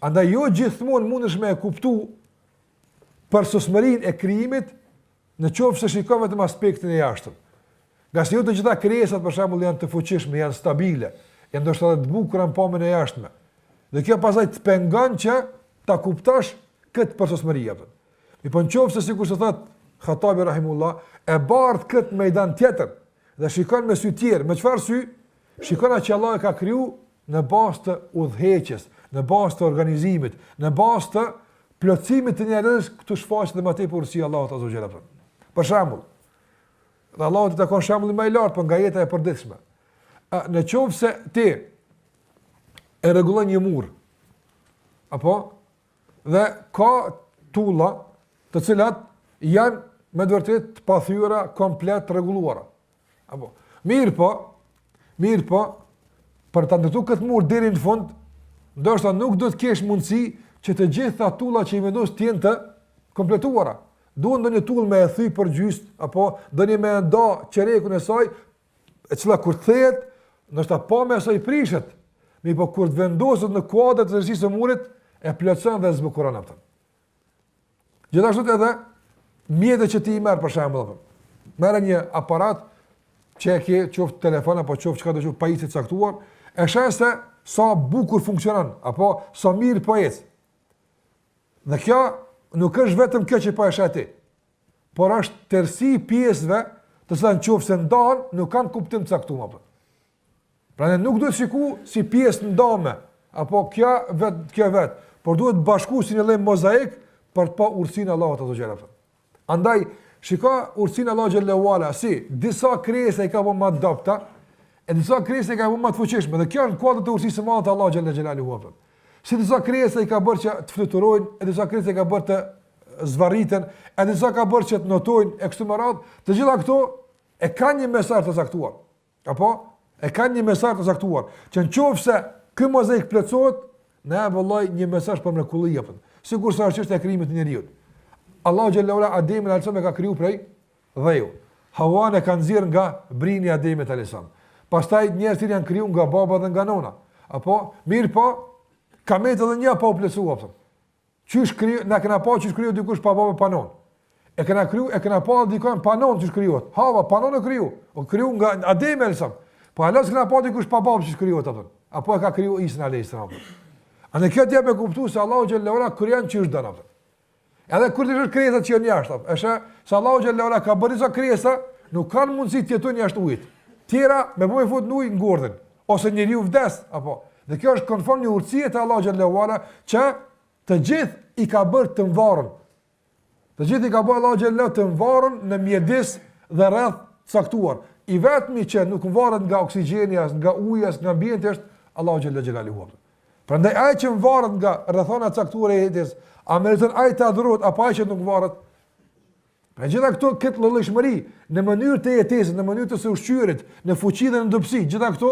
Andaj jo gjithmonë mundesh me kuptu përsosmërinë e krijimit në qoftë se shikon vetëm aspektin e jashtëm. Nga se jo të gjitha krijesat për shembull janë të fuqishme, janë stabile, janë ndoshta të bukura në pamjen e jashtme. Dhe kjo pastaj të pengon që ta kuptosh këtë përsosmëri apo. Mi po nëse sikur se thot Khatabi rahimullah, e bardh këtë mejdan tjetër dhe shikon me sy tjerë, me çfarë sy? Shikon atë që Allah e ka kriju në bazë të udhëheqjes, në bazë të organizimit, në bazë të plotësimit të njerëzis këtu shfaqet dhe më tepër si Allahu azza wa jalla. Për shembull, dhe Allahu të takon shembullin më i lartë për nga jeta e përditshme. Në qoftë se ti e rregullon një mur, apo dhe ka tulla të cilat janë me të vërtetë të pathyera komplet të rregulluara. Apo mirë po, për ta ndërtuar këtë mur deri në fund, ndoshta nuk do të kesh mundësi që të gjitha tullat që i vendos të jenë të kompletuara. Duhet ndonjë tull me e thy për gjysmë, apo ndonjë me nda qerekun e saj, e cila kur kthehet, ndoshta pa me sa i prishet, Mi po kur të vendoset në kuadrat të rëndësishme të murit, e plotson dhe zbukuron atë. Gjithashtu edhe mjetet që ti i merr për shembull. Merr një aparat që e ke qoftë telefon apo qoftë çka do të thotë pajisje të caktuar, e sheh se sa bukur funksionon apo sa mirë po ecë. Dhe kjo nuk është vetëm kjo që po e sheh ti, por është tërësi pjesëve të cilat nëse ndahen nuk kanë kuptim të caktuar apo. Pra nuk duhet shiku si pjesë ndame apo kjo vet, por duhet bashku si një lloj mozaik për të pa urtësinë e Allahut azza xhala. Andaj shiko urtësinë e Allahut xhallahu ala si disa krijesa i ka bën më adopta, e disa krijesa i ka bën më të fuqishme, dhe kjo në kuadër të urtësisë së madhe të Allahut xhallahu ala. Si disa krijesa i ka bërë që të fluturojnë, e disa krijesa i ka bërë të zvarriten, e disa ka bërë që të notojnë e kështu me radhë, të gjitha këto e kanë një mesazh të caktuar. Apo e kanë një mesazh të caktuar, që nëse ky mozaik plotësohet, ne vallai një mesazh për mrekulli apo. Sigurisht është çështja e krijimit të njeriu. Allahu xhallahu ala Ademin alayhis salam ka kriju prej dheu. Hawan e ka nxjerr nga brini i Ademit alayhis salam. Pastaj njerëzit janë kriju nga baba dhe nga nona. Apo mirë po, kamet edhe një pa u plotësuar apo. Qysh kriju, na kena pa qysh kriju dikush pa babë pa nonë. E kena pa dikon pa nonë qysh krijohet. Hava pa nonë kriju. O kriju nga Ademi alayhis salam. Po alas kena pa dikush pa babë qysh krijohet apo. Apo e ka kriju Isa alayhis salam. Andaj kjo t'jep e kuptu se Allahu xhallahu ala krijon çish don atë. Edhe kur të shoh krijesat që janë jashtë, është se Allahu xhallahu ala ka bërë disa krijesa, nuk kanë mundësi të jetojnë jashtë ujit. Tjera me bëjë fut në ujë ngordhen, ose njeriu vdes apo. Dhe kjo është konform një urtësie të Allahu xhallahu ala që të gjithë i ka bërë të mvarrën. Të gjithë i ka bërë Allahu xhallahu të mvarrën në mjedis dhe rreth caktuar. I vetmi që nuk mvarret nga oksigjeni, as nga uji, as nga ambienti është Allahu xhallahu ala. Prandaj ai që mvarret nga rrethona të caktuara e jetës, a meriton ai të adhurohet apo ai që nuk mvarret? Pra gjitha këto këtë llojshmëri në mënyrë të jetesës, në mënyrë të së ushqyerit, në fuqi dhe në dobësi, gjitha këto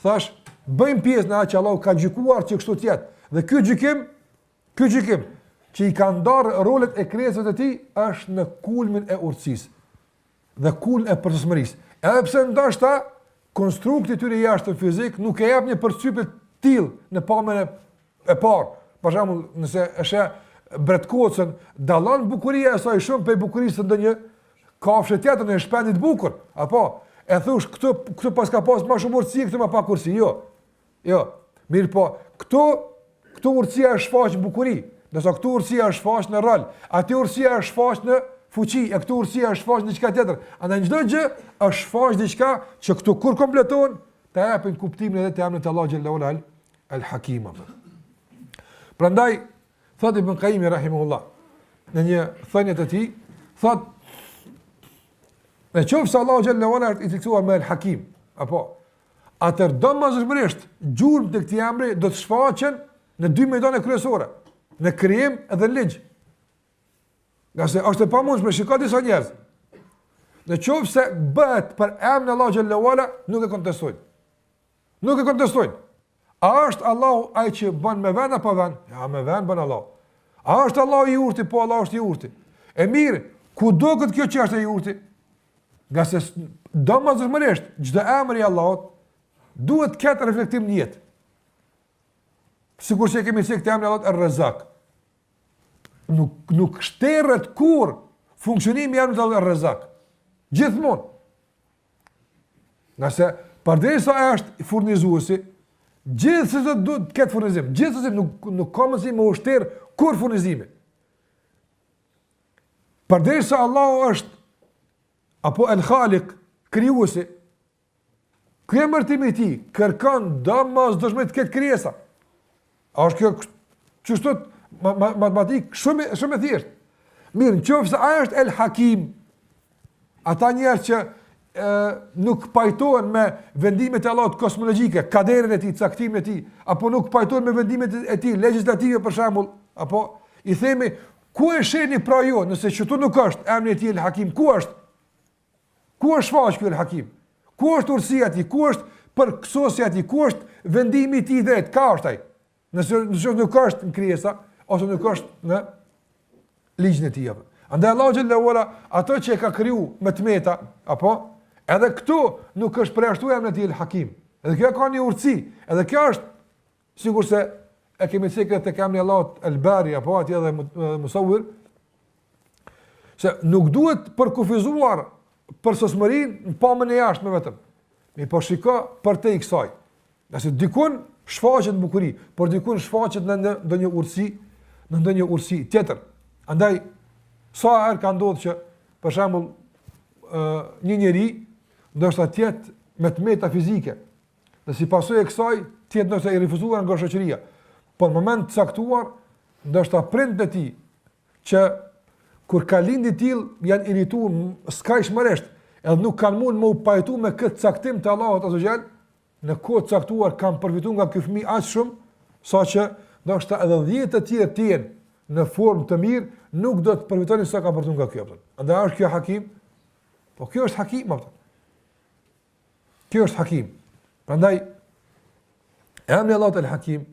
thash bëjmë pjesë në atë që Allahu ka gjykuar që kështu të jetë. Dhe ky gjykim që i ka ndarë rolet e krijesave të tij është në kulmin e urtësisë dhe kulmin e përgjithshmërisë. Edhe pse ndoshta konstrukti i tyre jashtë fizik nuk e jep një përshtypje till në pamjen e parë. Për shembull, nëse është bretkocën, dallon bukuria e saj shumë prej bukurisë së ndonjë kafshë tjetër në shpendit bukur, apo e thosh këtu pas ka pas më shumë urtësi, këtu më pak urtësi. Jo. Mirë po, këtu urtësia është shfaq bukuri, ndërsa këtu urtësia është shfaq në rol, aty urtësia është shfaq në fuqi, e këtu urtësia është shfaq në diçka tjetër. Andaj çdo gjë është shfaq diçka që këtu kur kompletohen, të japin kuptimin edhe të emrit të Allahu xhallahu ala al-Hakim. Prandaj thot Ibn Qayyim rahimahullah në një thënie të tij, thot nëse Allahu xhallahu ala i theksuar me al-Hakim, apo atër domosdoshmërisht gjurmë të këtij emri do të shfaqen në dy mëdhane kryesore, në krijim edhe në ligj. Gjasë është e pamundshme shikoj disa njerëz. Nëse bëhet për emrin Allahu xhallahu ala nuk e kontestojnë. A është Allahu ai që bën me vend apo vend? Ja, me vend bën Allahu. A është Allahu i urti? Po Allahu është i urti. E mirë, ku do këtë kjo që është i urti? Nga se domosdoshmërisht çdo emër i Allahut duhet të ketë reflektim në jetë. Sigurisht që kemi thënë këtë emër i Allahut Ar-Razzaq. Nuk shterret kur funksionimi i emrit Ar-Razzaq. Gjithmonë. Nga se përderisa është furnizuesi, gjithsesi duhet të ketë furnizim. Gjithsesi nuk ka mundësi me ushter kur furnizimi. Përderisa Allahu është apo El-Khaliq, krijuesi, ky emërtimi i tij kërkon domosdoshmëri të ketë krijesa. A është kjo çështje matematik shumë e thjeshtë. Mirë, nëse ai është El-Hakim, ata njerëz që nuk pajtohen me vendimet e Allahut kozmologjike, kaderin e tij, caktimin e tij, apo nuk pajtohen me vendimet e tij legjislative për shembull, apo i themi ku e shehni pra ju, nëse çtu nuk është emri i tij El-Hakim, ku është? Ku është shfaq ky El-Hakim? Ku është urtësia e tij? Ku është përkthuesja e tij? Ku është vendimi i tij drejt? Ka është ai? Nëse nuk është në krijesa ose nuk është në ligjin e tij. Andaj Allahu xhallahu ala ato që e ka kriju me tmeta, apo edhe këtu nuk është përjashtuar emri i tij El-Hakim. Edhe kjo ka një urtësi. Edhe kjo është sigurisht se e kemi thënë te kamni Allahut Al-Bari apo atje edhe Musawwir se nuk duhet përkufizuar për sosmërinë në pamjen e jashtme vetëm. Mi po shiko për te i kësaj. Nëse dikun shfaqet në bukuri, por dikun shfaqet në ndonjë urtësi tjetër. Andaj sa herë ka ndodhur që për shembull një njeri ndoshta tjetë me të metafizike. Dhe si pasojë e kësaj tjetë ndoshta i rifuzuar nga shoqëria. Po në moment të caktuar ndoshta prindët e tij që kur ka lindë i tillë janë irrituar skajshmërisht, edhe nuk kanë mund më u pajtu me këtë caktim të Allahut azza xal, në kohë të caktuar kanë përfituar nga ky fëmijë aq shumë, saqë ndoshta edhe 10 të tjerë të jenë në formë të mirë, nuk do të përfitonin sa ka përfituar nga kjo. Andaj është kjo hakim? Po kjo është hakim apo? Kjo është hakim. Prandaj emri Allahut El-Hakim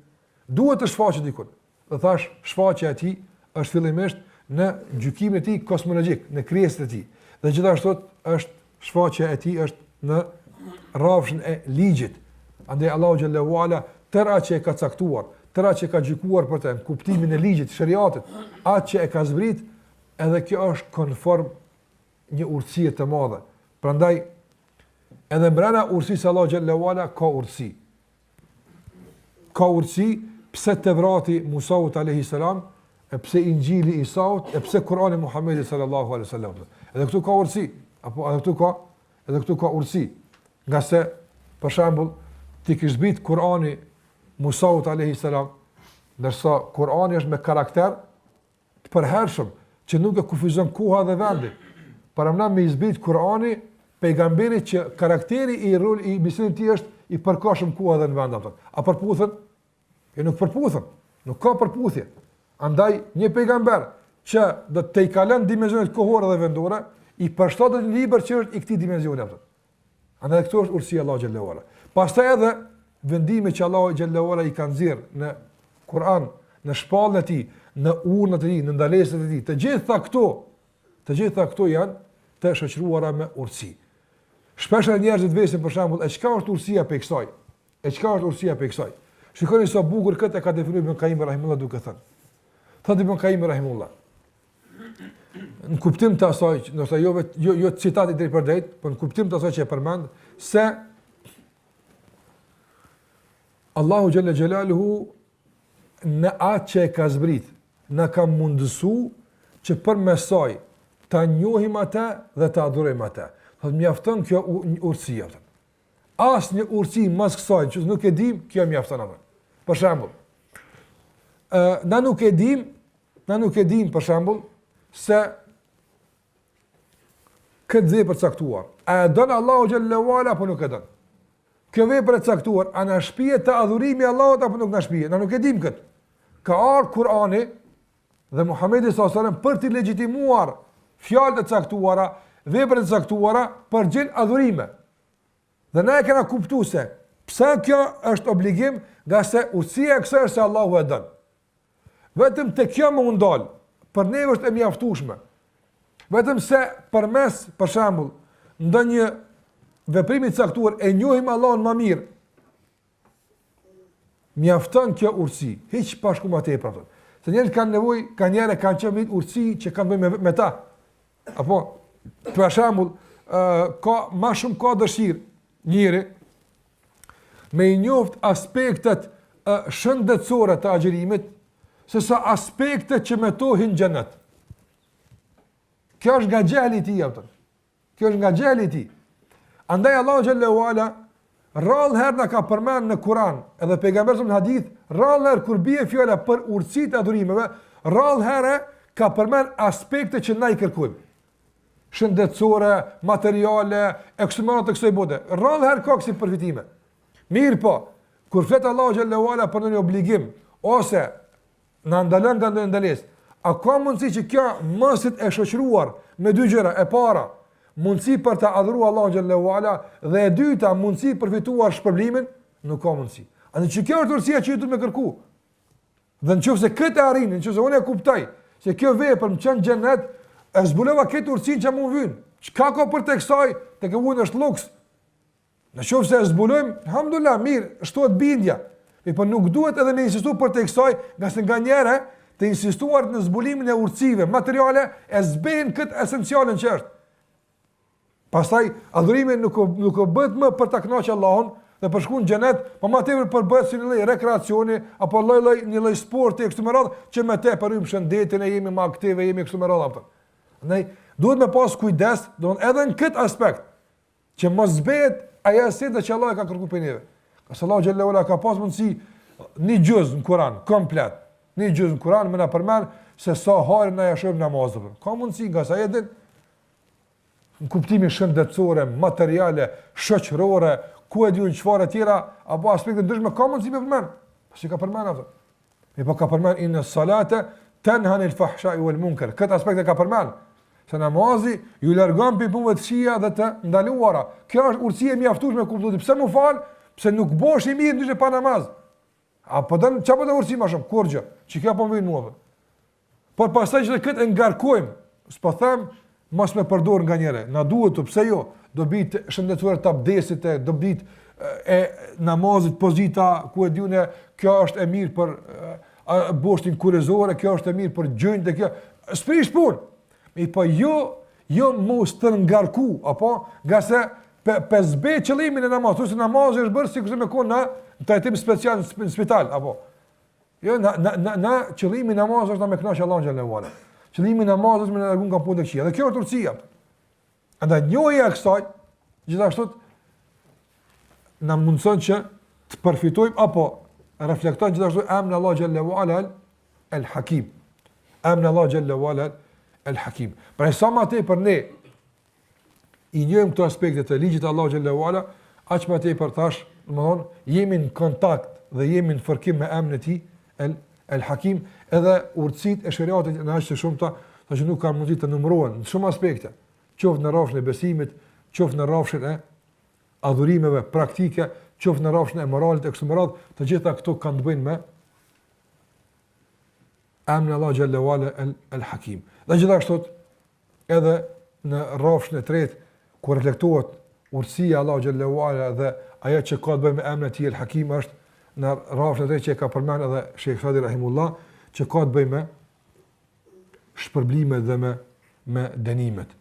duhet të shfaqet dikun. Dhe thash, shfaqja e tij është fillimisht në gjykimin e tij kozmologjik, në krijesën e tij. Dhe gjithashtu është shfaqja e tij është në rrafshën e ligjit. Andaj Allahu xhallahu ala tëra që e ka caktuar, tëra që ka gjykuar për të, në kuptimin e ligjit, shariatit, atë që e ka zbrit, edhe kjo është konform një urtësie të madhe. Prandaj edhe brenda urtësisë Allahu xhallahu ala ka urtësi. Ka urtësi pse Tevrati Musaut alayhis salam, e pse Injili Isaut, e pse Kurani Muhammedi sallallahu alaihi wasallam. Edhe këtu ka urtësi, apo edhe këtu ka urtësi. Nga se për shembull ti ke zbrit Kurani Musaut alayhis salam, ndërsa Kurani është me karakter të përhershëm që nuk e kufizon koha dhe vendi. Para më me zbrit Kurani pejgamberit që karakteri i misionit i është i përkohshëm koha dhe në vend ato. A përputhen? Nuk përputhen. Nuk ka përputhje. Andaj një pejgamber që do të i kalon dimensionet kohore dhe vendore, i përshtatet në libër që është i këtij dimensioni ato. Andaj këtu është urtësia e Allahut xhallahu ala. Pastaj edhe vendime që Allahu xhallahu ala i ka nxjerr në Kur'an, në shpallën e tij, në urnat e tij, në ndalesat e tij, të gjitha këto janë të shoqëruara me urtësi. Shpesh njerëzit vesin për shembull, e çka është urtësia për kësaj? E çka është urtësia për kësaj? Shikoni sa bukur këtë e ka definuar Ibn Qayyim rahimullah duke thënë. Thotë Ibn Qayyim rahimullah. Në kuptim të asaj, ndoshta jo citati drejt për drejt, por në kuptim të asaj që e përmend se Allahu xhalla xjalaluhu në atë që e ka zbrit, na ka mundësu që përmes saj ta njohim atë dhe ta adhurojmë atë. Thotë mjafton kjo urtësia. Asnjë urtësi mas kësaj që nuk e dim, kjo mjafton atë. Për shembull, na nuk e dim për shembull se këtë vepër të caktuar, a e don Allahu xhallahu ala apo nuk e don? Kjo vepër e caktuar, a na shpihet të adhurimi Allahut apo nuk na shpihet? Na nuk e dim këtë. Ka ardhur Kurani dhe Muhamedi sallallahu alaihi wasallam për të legjitimuar fjalët e caktuara, veprat e caktuara për gjën adhurime. Dhe na e kena kuptuar se pse kjo është obligim, nga se urtësia e kësaj është se Allahu e don. Vetëm te kjo më ndal, për neve është e mjaftueshme. Vetëm se përmes, për shembull, ndonjë veprimi të caktuar e njohim Allahun më mirë, mjafton kjo urtësi, hiç pa shku më tepër. Se njerëzit kanë nevojë, kanë qenë urtësi që kanë bënë me ta. Apo për shembull, ka më shumë ka dëshirë njëri me i njoft aspektet shëndetësore të agjerimit, se sa aspektet që me to hin xhenet. Kjo është nga xheli i tij atë. Kjo është nga xheli i tij. Andaj Allahu xhallahu ala rrallë herë na ka përmend në Kur'an, edhe pejgamberi në hadith, rrallë herë kur bie fjala për urtësitë e adhurimeve, rrallë herë ka përmend aspekte që na i kërkojmë. Shëndetësore, materiale, ekstremale të kësaj bote. Rrallë herë ka kësi përfitime. Mirë po, kur flet Allahu xhallahu ala për një obligim ose na ndalon nga ndonjë ndalesë, a ka mundësi që kjo mësit e shoqëruar me dy gjëra, e para, mundësi për të adhuruar Allahun xhallahu ala dhe e dyta, mundësi për fituar shpërblimin, nuk ka mundësi. Andaj që kjo është urtësia që ju duhet me kërku. Dhe nëse këtë arrin, nëse unë e kuptoj se kjo vepër më çon xhenet, e zbulova këtë urtësinë që më vjen. Çka ka për tek kësaj, tek unë është luks. Në qoftë se e zbulojmë, alhamdulillah, mirë, shtohet bindja. Po nuk duhet edhe me insistu për të kësaj, nga se nganjëherë të insistuar në zbulimin e urtësive materiale e zbejnë këtë esencialin që është. Pastaj adhurimi nuk bëhet më për ta kënaqur Allahun dhe për shkuën në xhenet, por më tepër për bëhet si një lloj rekreacioni apo një lloj sporti kështu me radhë që më tepër rrim shëndetin e jemi më aktive, jemi kështu me radhë. Andaj duhet me pas kujdes, domthonë edhe në këtë aspekt që mos zbehet ajo asnjë që Allah e ka kërkuar për neve. Ka Allahu xhallahu ala ka pas mundsi një gjuz në Kur'an komplet. Një gjuz në Kur'an më na përmend se sa harë na jashojmë namazin. Ka mundsi nga sa edhe në kuptimin shëndetësore, materiale, shoqërore, ku e diun çfarë të tjera, apo aspekte ndryshme ka mundsi me përmend. Pasi ka përmend ato. Po ka përmend inna salata tanha anil fahsha'i wal munkar. Këtë aspekt e ka përmend. Se namazi ju largon prej punëve të këqija dhe të ndaluara. Kjo është urtësia e mjaftueshme kuptuesi. Pse më fal? Pse nuk bosh i mirë ndyshe pa namaz. Apo don çapo të urtësi më shumë kur gjë. Çi kjo po vjen mua. Por pastaj që këtë ngarkojmë, s'po them mos me përdor nganjëre. Na duhet të pse jo? Do bit shëndetësore të abdesit, do bit e namazit pozita ku e diunë kjo është e mirë për boshtin kurrizore, kjo është e mirë për gjunjtë, kjo sprish punë. Po jo mos të ngarku, apo gase pe zbe qëllimin e namazit, ose namazi është bërë sikur me kon në trajtim special në spital, apo. Jo na qëllimi i namazit është me kënaqë Allahun xhallahu ala. Qëllimi i namazit është me largun nga punë të këqija. Dhe kjo është urtësia. Andaj njohja e kësaj gjithashtu na mundson që të përfitojmë apo reflektojmë gjithashtu emrin Allah xhallahu ala el-Hakim. Emrin Allah xhallahu ala el-Hakim. Pra sa më tepër ne i njohim këto aspekte të ligjit të Allahu xhallahu ala, aq më tepër tash, domthon, jemi në kontakt dhe jemi në fërkim me emrin e tij el-Hakim, edhe urtësitë e shariatit në aq të shumta, që nuk ka mundësi të numërohen në shumë aspekte, qoftë në rrafshin e besimit, qoftë në rrafshin e adhurimeve praktike, qoftë në rrafshin e moralit e kështu me radhë, të gjitha këto kanë të bëjnë me emrin Allah xhallahu ala el-Hakim. Dhe gjithashtu edhe në rrafshin e tretë ku reflektohet urtësia Allah xhallahu ala dhe ajo që ka të bëjë me emrin e tij el-Hakim është në rrafshin e tretë që ka përmendur edhe Sheikh Sadi rahimullah, që ka të bëjë me shpërblimet dhe me dënimet.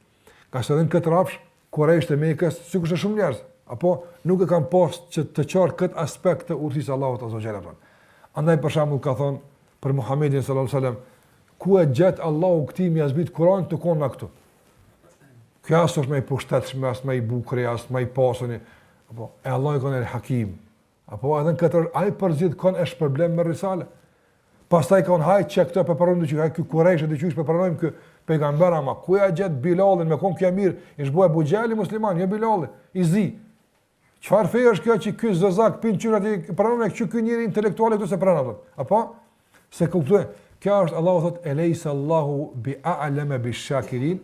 Ka së edhe në këtë rrafsh Kurajsht e Mekës, sikur është shumë njerëz, apo nuk e kanë pas që të qartë këtë aspekt të urtësisë Allahut azza xhala. Andaj për shembull ka thonë për Muhamedit sallallahu alaihi wasallam, ku e gjet Allahu këtë mi azbit Kur'an të kon nga këtu. Kjo është më i pushtetshëm, as më i bukur, as më i pasuni, apo e Allahu kon el-Hakim. Apo edhe në këtë ai përzit kon është problem me risale. Pastaj kon haj çka këto preparojmë që ky Kurajsh do të qysh preparojmë ky pejgamber, ama ku e gjet Bilalin me kon kjo mirë, ish bua Abu Xhali musliman, jo Bilali, i zi. Çfarë fe është kjo që ky zozak pin çurat i pranon që ky njeri intelektual këtu se pranon. Apo se kuptoj, kjo është Allahu thot eleysa Allahu bi a'lama bish-shakirin.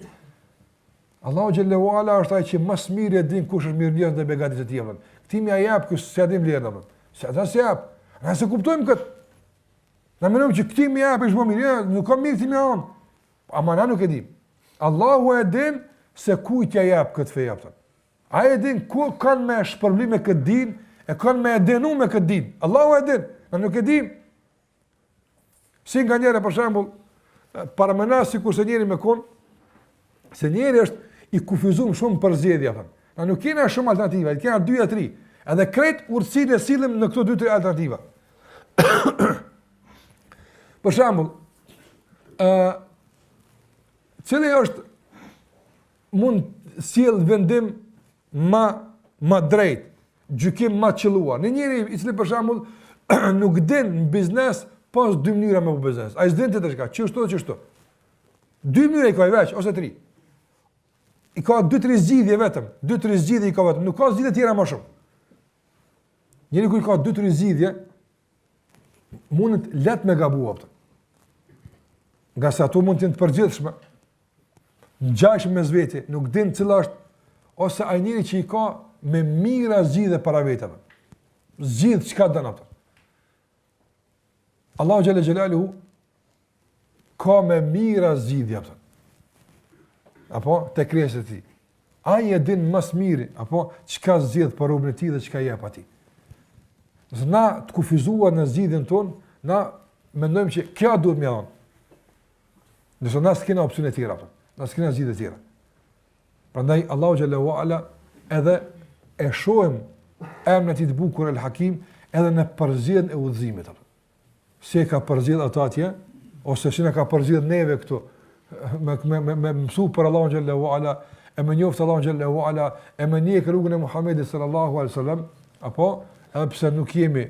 Allahu xhallahu ala është ai që më së miri e din kush është mirënjohës dhe begatit të tij. Këti më jap ky se dim vlerën apo. Se ata se jap. Ne se kuptojmë kët. Na mendojmë që këti më jap është më mirë, nuk ka mirë ti më on. Ama na nuk e dim. Allahu e din se kujt ja jap kët fe jap. Ai e din ku kanë me shpërblim me kët din, e kanë me dënuar me kët din. Allahu e din, na nuk e dim. Si nga njëre, për shembull, para mëna sikur se njëri me kon, se njëri është i kufizuar shumë për zgjedhja. Na nuk kena shumë alternativa, kena 2 a 3. Edhe krejt urtësinë e sillim në këto 2-3 alternativa. Për shembull, cili është mund sjell vendim më drejt, gjykim më qelluar. Në njëri i cili për shembull nuk din në biznes pas 2 mënyra me bu biznes. Ai s'din të diçka, çështo dhe çështo. 2 mënyra i ka i veç ose 3. I ka 2-3 zgjidhje vetëm, 2-3 zgjidhje i ka vetëm, nuk ka zgjidhje tjera më shumë. Njëri kur ka 2-3 zgjidhje, mund të let me gabuar ato. Nga sa ato mund të jenë të përgjithshme, ngjashme me zveti, nuk din cila është ose ai njeri që i ka me mira zgjidhje para vetave. Zgjidh çka don ato. Allahu xhalla xhelaluhu ka me mira zgjidhje ato. Apo te krijesat e tij. ai e din më së miri apo çka zgjedh për robën e tij dhe çka jep atij. Nëse na të kufizuar në zgjidhjen tonë, na mendojmë që kjo duhet më dhon. Nëse na s'kena opsione të tjera, na s'kena zgjidhje të tjera. Prandaj Allahu xhallahu ala edhe e shohim emrin e tij të bukur El Hakim edhe në përzgjedhjen e udhëzimit. Si e ka përzgjedh ata atje ose si na ka përzgjedh neve këtu me mësu për Allahu xhallahu ala, e më njoft Allahu xhallahu ala, e më njeh rrugën e Muhamedit sallallahu alaihi wasallam, apo edhe pse nuk jemi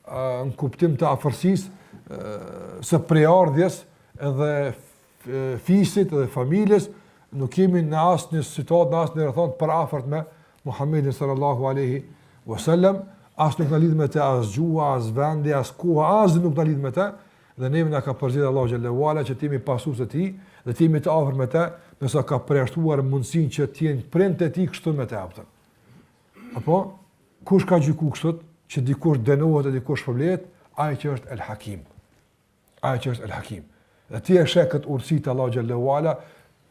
në kuptim të afërsisë së preardhjes edhe fisit edhe familjes, nuk jemi në asnjë situatë, në asnjë rrethon për afërt me Muhamedit sallallahu alaihi wasallam, as nuk na lidh me të as gjua, as vendi, as koha, as nuk na lidh me të, dhe neve na ka përzgjedhur Allahu xhallahu ala që timi pasues të tij dhe timi të afër me të, nëse ka përjashtuar mundësinë që të jenë prindët e tij kështu me të aftën. Apo kush ka gjykuar kështu që dikush dënohet e dikush shpërblet, ai që është El Hakim. Ai që është El Hakim. Dhe ti e sheh këtë urtësi të Allahu xhallahu ala,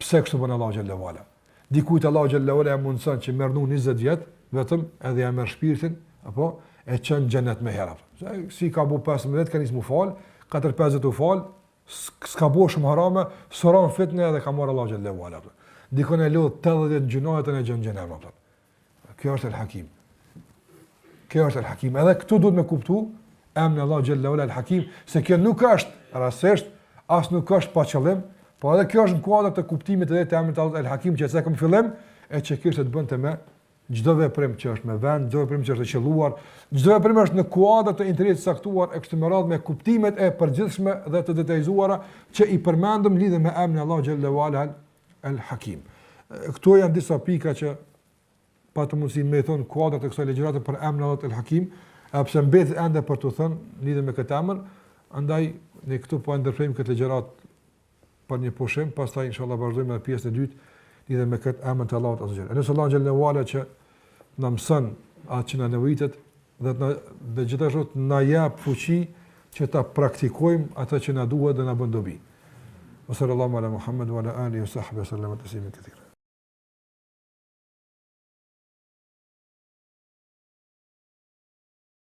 pse kështu bën Allahu xhallahu ala. Dikujt Allahu xhallahu ala mundson që merrnu 20 vjet vetëm edhe ja merr shpirtin, apo e çon xhenet me herë. Si ka bu 15 ka nis mu fal, 4-5 u fal, s'ka bu shumë harame, soron fitnë edhe ka marr Allahu xhallahu ala. Dikon e lut 80 gjunohet e gjën xhenet. Kjo është El Hakim. Kjo është El Hakim. Edhe këtu duhet me kuptu emrin Allahu xhallahu ala El Hakim, se kjo nuk është rastësisht, as nuk është pa qëllim, po edhe kjo është në kuadër të kuptimit të emrit El Hakim që sa kam fillim e që kishte të bënte me çdo veprim që është me vend, çdo veprim që është e qelluar, çdo veprim është në kuadër të interesit saktuar e kështu me radhë me kuptimet e përgjithshme dhe të detajzuara që i përmendëm lidhe me emrin Allahu xhallahu ala El Hakim. Këto janë disa pika që pa të mundësi me thonë kuadrat të kësaj legjërate për emrin Allahu El Hakim, pse mbet ende për të thënë lidhe me këtë emër, andaj ne këtu po ndërprejmë këtë legjërat për një pushim, pastaj inshallah vazhdojmë në pjesën e dytë lidhe me këtë emër të Allahut azza xal. Allahu xhallahu ala që na mëson atë që na nevojitet dhe gjithashtu na jap fuqi që ta praktikojmë atë që na duhet dhe na bën dobi. Sallallahu ala Muhammad wa ala alihi wa sahbihi sallam taslima katira.